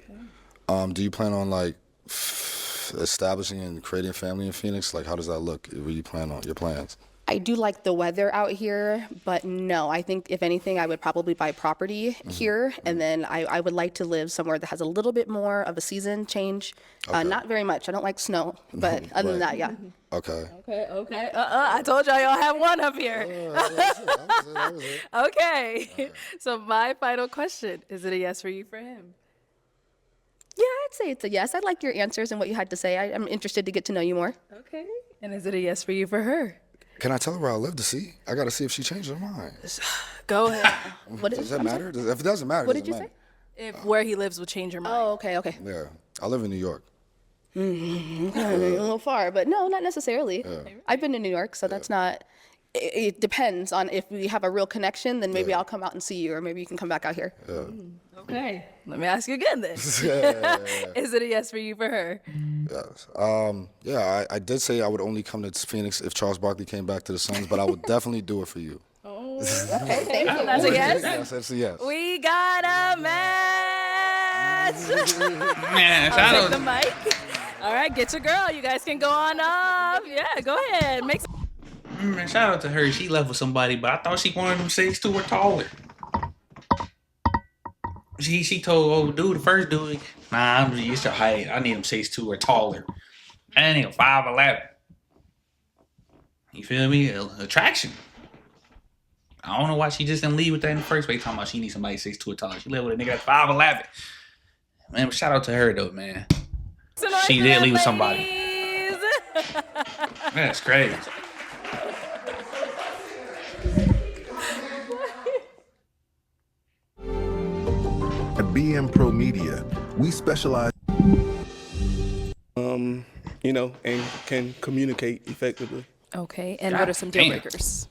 Do you plan on like establishing and creating a family in Phoenix? Like, how does that look? What do you plan on? Your plans? I do like the weather out here, but no, I think if anything, I would probably buy property here, and then I would like to live somewhere that has a little bit more of a season change. Not very much. I don't like snow, but other than that, yeah. Okay. Okay. I told y'all have one up here. That was it. Okay. So my final question, is it a yes for you for him? Yeah, I'd say it's a yes. I like your answers and what you had to say. I'm interested to get to know you more. Okay. And is it a yes for you for her? Can I tell her where I live to see? I got to see if she changed her mind. Go ahead. Does that matter? If it doesn't matter, What it did you doesn't say? If where he lives would change your mind. Oh, okay. matter. Yeah, I live in New York. A little far, but no, not necessarily. I've been to New York, so that's not. It depends on if we have a real connection, then maybe I'll come out and see you, or maybe you can come back out here. Okay. Let me ask you again then. Is it a yes for you for her? Yes. Yeah, I did say I would only come to Phoenix if Charles Barkley came back to the Suns, but I would definitely do it for you. Oh. Okay, thank you. That's a yes? Yes, that's a yes. We got a match. Man, I'll shout take out. the mic. All right, get your girl. You guys can go on up. Yeah, go ahead. Make some. Man, shout out to her. She left with somebody, but I thought she wanted them 6'2" or taller. She told old dude, the first dude, nah, I'm used to height. I need him 6'2" or taller. That nigga 5'11". You feel me? Attraction. I don't know why she just didn't leave with that in the first place. Talking about she needs somebody 6'2" or taller. She lived with a nigga that's 5'11". Man, but shout out to her though, man. She did leave with somebody. That's crazy. At BM Pro Media, we specialize, and can communicate effectively. Okay, and what are some deal breakers?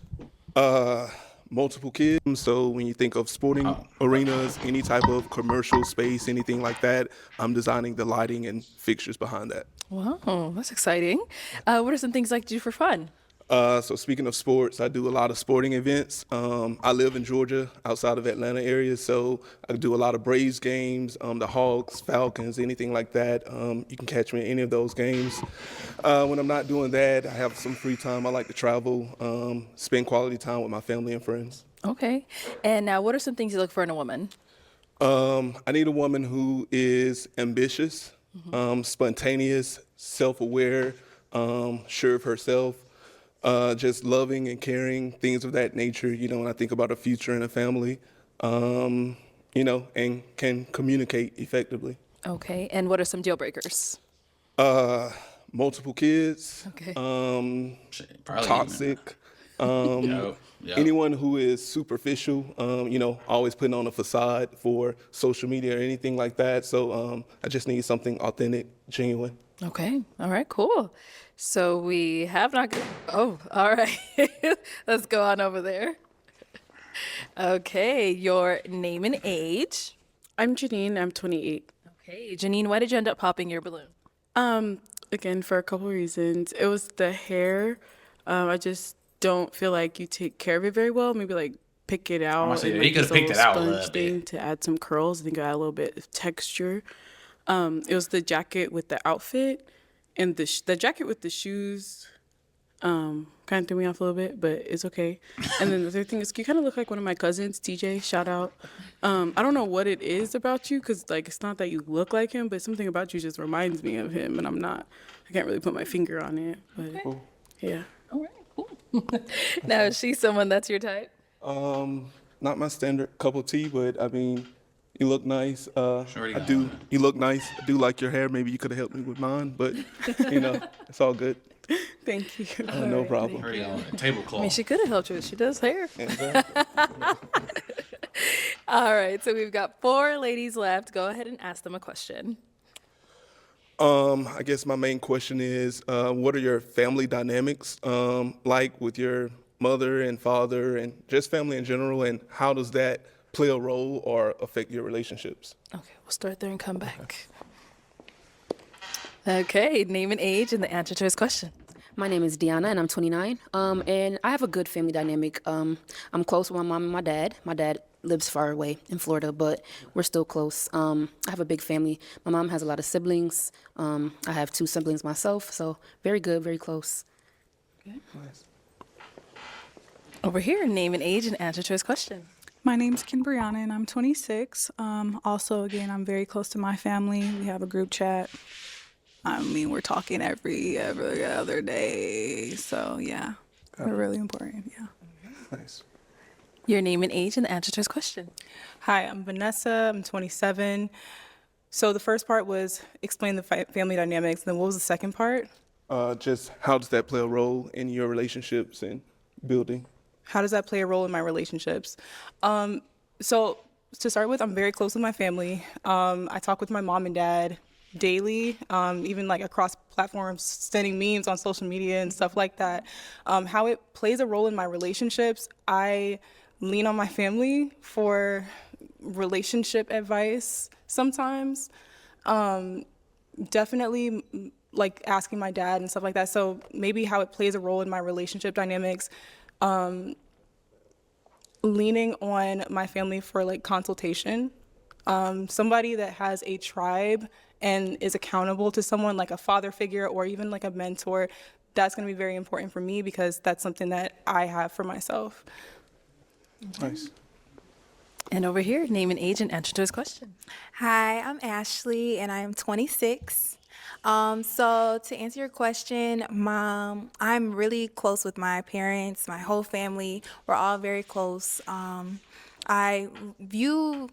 Multiple kids. So when you think of sporting arenas, any type of commercial space, anything like that, I'm designing the lighting and fixtures behind that. Wow, that's exciting. What are some things like to do for fun? So speaking of sports, I do a lot of sporting events. I live in Georgia, outside of Atlanta area, so I do a lot of Braves games, the Hawks, Falcons, anything like that. You can catch me in any of those games. When I'm not doing that, I have some free time. I like to travel, spend quality time with my family and friends. Okay, and now what are some things you look for in a woman? I need a woman who is ambitious, spontaneous, self-aware, sure of herself. Just loving and caring, things of that nature, when I think about a future and a family, and can communicate effectively. Okay, and what are some deal breakers? Multiple kids, Okay. toxic, anyone who is superficial, always putting on a facade for social media or anything like that. So I just need something authentic, genuine. Okay, all right, cool. So we have not. Oh, all right. Let's go on over there. Okay, your name and age. I'm Janine. I'm 28. Okay, Janine, why did you end up popping your balloon? Again, for a couple reasons. It was the hair. I just don't feel like you take care of it very well. Maybe like pick it out. gonna say, and he make could've this picked it little out a sponge little thing bit. to add some curls. I think it add a little bit of texture. It was the jacket with the outfit and the jacket with the shoes. Kind of threw me off a little bit, but it's okay. And then the third thing is you kind of look like one of my cousins, TJ. Shout out. I don't know what it is about you, because like it's not that you look like him, but something about you just reminds me of him, and I can't really put my finger on it. But yeah. All right, cool. Now, is she someone that's your type? Not my standard cup of tea, but I mean, you look nice. Shorty I got do. one. You look nice. I do like your hair. Maybe you could have helped me with mine, but it's all good. Thank you. No problem. Shorty got a tablecloth. I mean, she could have helped you. She does hair. Exactly. All right, so we've got 4 ladies left. Go ahead and ask them a question. I guess my main question is, what are your family dynamics like with your mother and father and just family in general, and how does that play a role or affect your relationships? Okay, we'll start there and come back. Okay, name and age and the answer to his question. My name is Deanna, and I'm 29. And I have a good family dynamic. I'm close with my mom and my dad. My dad lives far away in Florida, but we're still close. I have a big family. My mom has a lot of siblings. I have 2 siblings myself, so very good, very close. Okay. Nice. Over here, name and age and answer to his question. My name's Kinbrianna, and I'm 26. Also, again, I'm very close to my family. We have a group chat. I mean, we're talking every other day. So, yeah, we're really important, yeah. Nice. Your name and age and the answer to his question. Hi, I'm Vanessa. I'm 27. So the first part was explain the family dynamics. And then what was the second part? Just how does that play a role in your relationships and building? How does that play a role in my relationships? So to start with, I'm very close with my family. I talk with my mom and dad daily, even like across platforms, sending memes on social media and stuff like that. How it plays a role in my relationships, I lean on my family for relationship advice sometimes. Definitely like asking my dad and stuff like that. So maybe how it plays a role in my relationship dynamics, leaning on my family for like consultation. Somebody that has a tribe and is accountable to someone like a father figure or even like a mentor, that's going to be very important for me because that's something that I have for myself. Nice. And over here, name and age and answer to his question. Hi, I'm Ashley, and I'm 26. So to answer your question, Mom, I'm really close with my parents, my whole family. We're all very close. I view,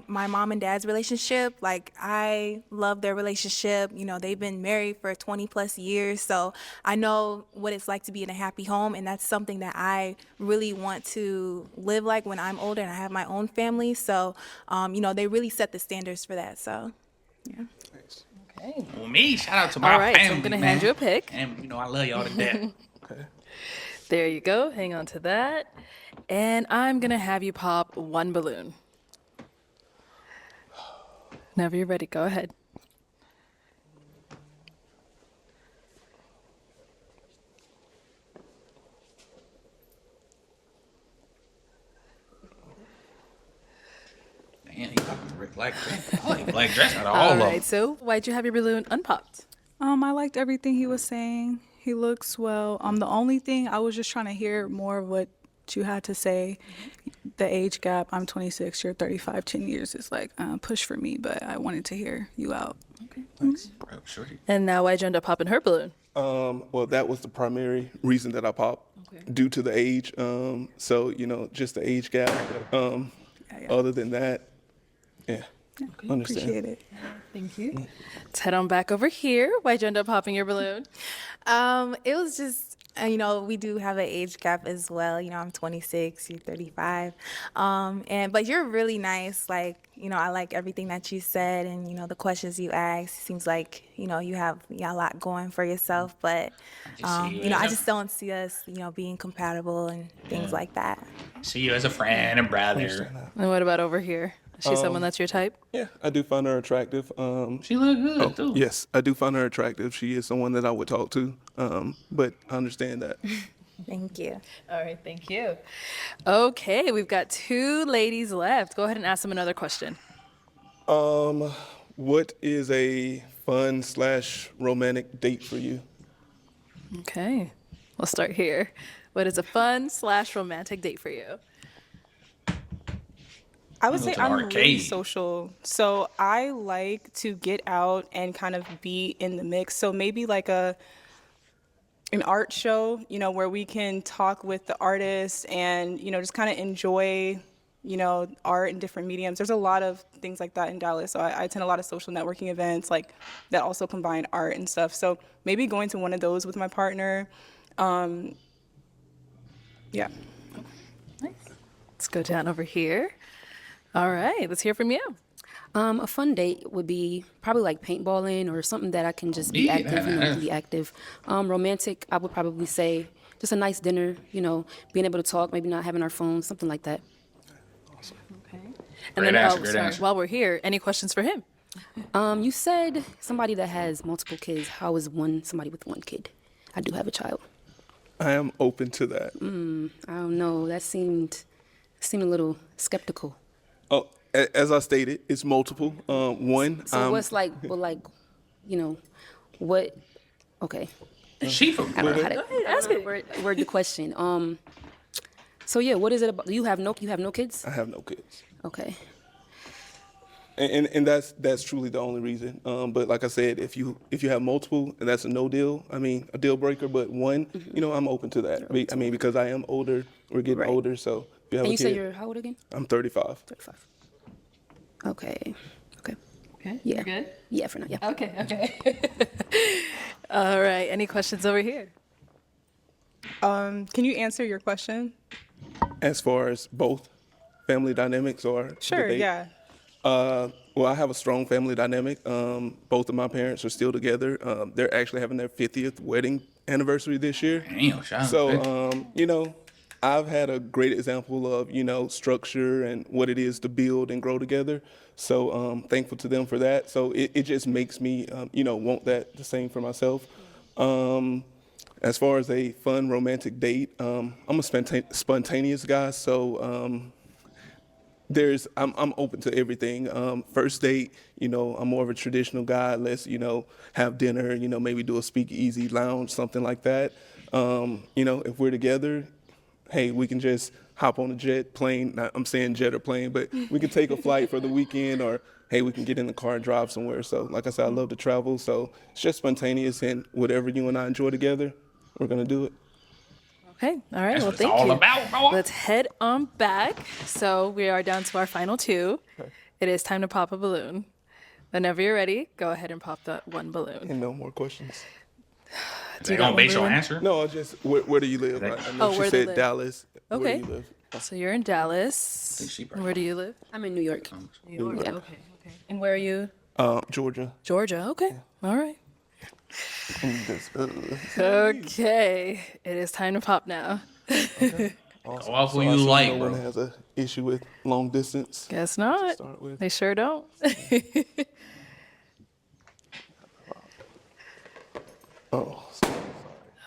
my mom and dad's relationship, like I love their relationship. They've been married for 20 plus years. So I know what it's like to be in a happy home. And that's something that I really want to live like when I'm older and I have my own family. So, they really set the standards for that. So, yeah. Nice. Okay. Well, me, shout out to my All right, family, so I'm going to man. hand you a pick. And, I love y'all to death. Okay. There you go. Hang on to that. And I'm going to have you pop 1 balloon. Whenever you're ready, go ahead. Man, he got the black dress. I like black dress out of all All of right, them. so why'd you have your balloon unpopped? I liked everything he was saying. He looks well. The only thing I was just trying to hear more of what you had to say. The age gap, I'm 26, you're 35, 10 years is like push for me, but I wanted to hear you out. Okay, Thanks. Bro, shorty. And now why'd you end up popping her balloon? Well, that was the primary reason that I popped, due to the age. So, just the age gap. Other than that, yeah, understand. Appreciate it. Thank you. Let's head on back over here. Why'd you end up popping your balloon? It was just, we do have an age gap as well. I'm 26, you're 35. But you're really nice. Like, I like everything that you said and, the questions you asked. It seems like, you have a lot going for yourself. But, I just don't see us, being compatible and things like that. See you as a friend and brother. And what about over here? Is she someone that's your type? Yeah, I do find her attractive. She look good, too. Yes, I do find her attractive. She is someone that I would talk to, but I understand that. Thank you. All right, thank you. Okay, we've got 2 ladies left. Go ahead and ask them another question. What is a fun / romantic date for you? Okay. We'll start here. What is a fun/romantic date for you? I would Go say to the I'm really arcade. social. So I like to get out and kind of be in the mix. So maybe like an art show, where we can talk with the artists and, just kind of enjoy, art in different mediums. There's a lot of things like that in Dallas. So I attend a lot of social networking events like that also combine art and stuff. So maybe going to one of those with my partner. Yeah. Let's go down over here. All right, let's hear from you. A fun date would be probably like paintballing or something that I can just be Yeah. active, can be active. Romantic, I would probably say just a nice dinner, being able to talk, maybe not having our phones, something like that. Okay. Great And then, answer, great answer. while we're here, any questions for him? You said somebody that has multiple kids. How is somebody with one kid? I do have a child. I am open to that. I don't know. That seemed a little skeptical. Oh, as I stated, it's multiple. One. So what's what? Okay. She from I don't know how Florida. to ask it. Word the question. So yeah, what is it about? You have no kids? I have no kids. Okay. And that's truly the only reason. But like I said, if you have multiple, and that's a no deal. I mean, a deal breaker. But one, I'm open to that. I mean, because I am older. We're getting older, so if you have And a you kid, say you're how old again? I'm 35. 35. Okay. Okay. Yeah. You're good? Yeah, for now. Yeah. Okay. All right. Any questions over here? Can you answer your question? As far as both family dynamics or Sure, debate? yeah. Well, I have a strong family dynamic. Both of my parents are still together. They're actually having their 50th wedding anniversary this year. Damn, shout out to So, I've had a great example of, structure and what it is to build and grow together. So, thankful to them for that. So it just makes me, want that the same for myself. As far as a fun romantic date, I'm a spontaneous guy. So, I'm open to everything. First date, I'm more of a traditional guy. Let's, have dinner, maybe do a speakeasy lounge, something like that. If we're together, hey, we can just hop on a jet, plane. I'm saying jet or plane, but we can take a flight for the weekend, or hey, we can get in the car and drive somewhere. So like I said, I love to travel. So it's just spontaneous, and whatever you and I enjoy together, we're gonna do it. Okay. All right. That's Well, what it's thank all you. about, bro. Let's head on back. So we are down to our final two. It is time to pop a balloon. Whenever you're ready, go ahead and pop that one balloon. And no more questions. They gonna base your answer? No, just where do you live? I know where she they said live. Dallas. Where Okay. do you live? So you're in Dallas. she And where do you live? I'm in New York. New York. Yeah. Okay. And where are you? Georgia. Georgia. Okay. All right. Just, Okay. It is time to pop now. Go off who I you assume like, no one bro. has an issue with long distance. Guess not. Start with. They sure don't. Oh,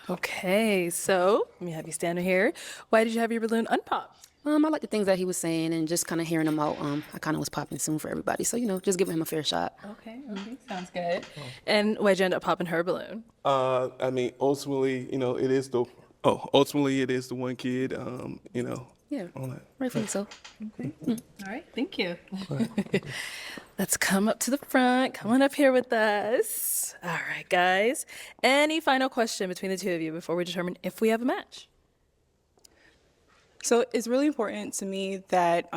Okay. So let me have you stand here. Why did you have your balloon unpopped? I like the things that he was saying and just kind of hearing him out. I kind of was popping soon for everybody, so just giving him a fair shot. Okay. Sounds good. And why'd you end up popping her balloon? I mean, ultimately, it is the. Oh, ultimately, it is the one kid. Yeah, All that. rightfully so. All right, thank you. Let's come up to the front. Come on up here with us. All right, guys. Any final question between the two of you before we determine if we have a match? So it's really important to me that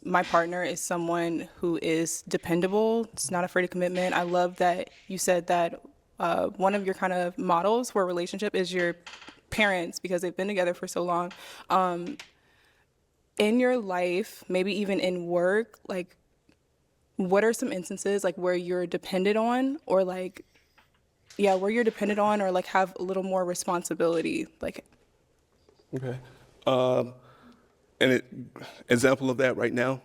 my partner is someone who is dependable. It's not afraid of commitment. I love that you said that one of your kind of models for a relationship is your parents because they've been together for so long. In your life, maybe even in work, like, what are some instances like where you're dependent on, or like, yeah, where you're dependent on, or like have a little more responsibility, like. Okay. An example of that right now,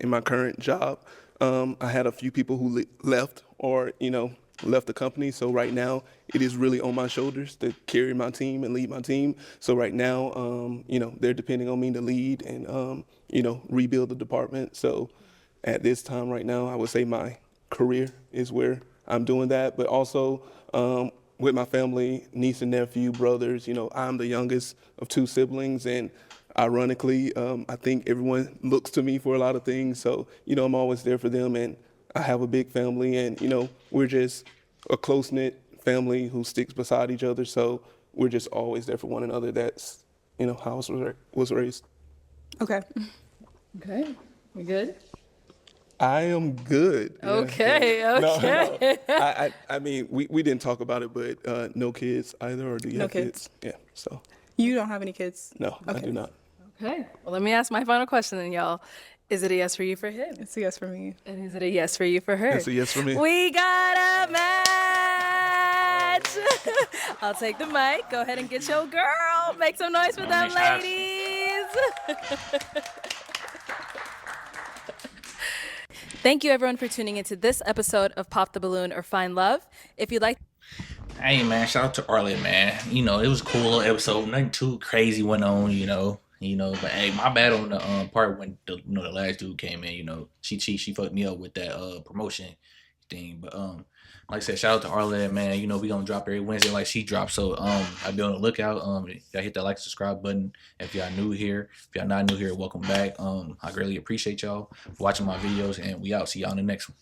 in my current job, I had a few people who left or, left the company. So right now it is really on my shoulders to carry my team and lead my team. So right now, they're depending on me to lead and, rebuild the department. So at this time right now, I would say my career is where I'm doing that. But also, with my family, niece and nephew, brothers. You know, I'm the youngest of 2 siblings, and ironically, I think everyone looks to me for a lot of things. So, you know, I'm always there for them, and I have a big family, and, you know, we're just a close-knit family who sticks beside each other. So we're just always there for one another. That's, you know, how I was raised. Okay. Okay. We good? I am good. Yeah, Okay, yeah. okay. No. I mean, we didn't talk about it, but no kids either, or do you No have kids. kids? Yeah, so You don't have any kids? no, I Okay. do not. Okay. Well, let me ask my final question then, y'all. Is it a yes for you for him? It's a yes for me. And is it a yes for you for her? It's a yes for me. We got a match. I'll take the mic. Go ahead and get your girl. Make some noise for them, ladies. Thank you, everyone, for tuning into this episode of Pop the Balloon or Find Love. If you'd like. Hey man, shout out to Arlette, man. You know, it was a cool little episode. Nothing too crazy went on, you know. But hey, my bad on the part when the last dude came in, you know, she fucked me up with that promotion thing. But like I said, shout out to Arlette, man. You know, we gonna drop every Wednesday like she drops. So I'll be on the lookout. Y'all hit that like subscribe button if y'all new here. If y'all not new here, welcome back. I greatly appreciate y'all for watching my videos, and we out. See y'all in the next one.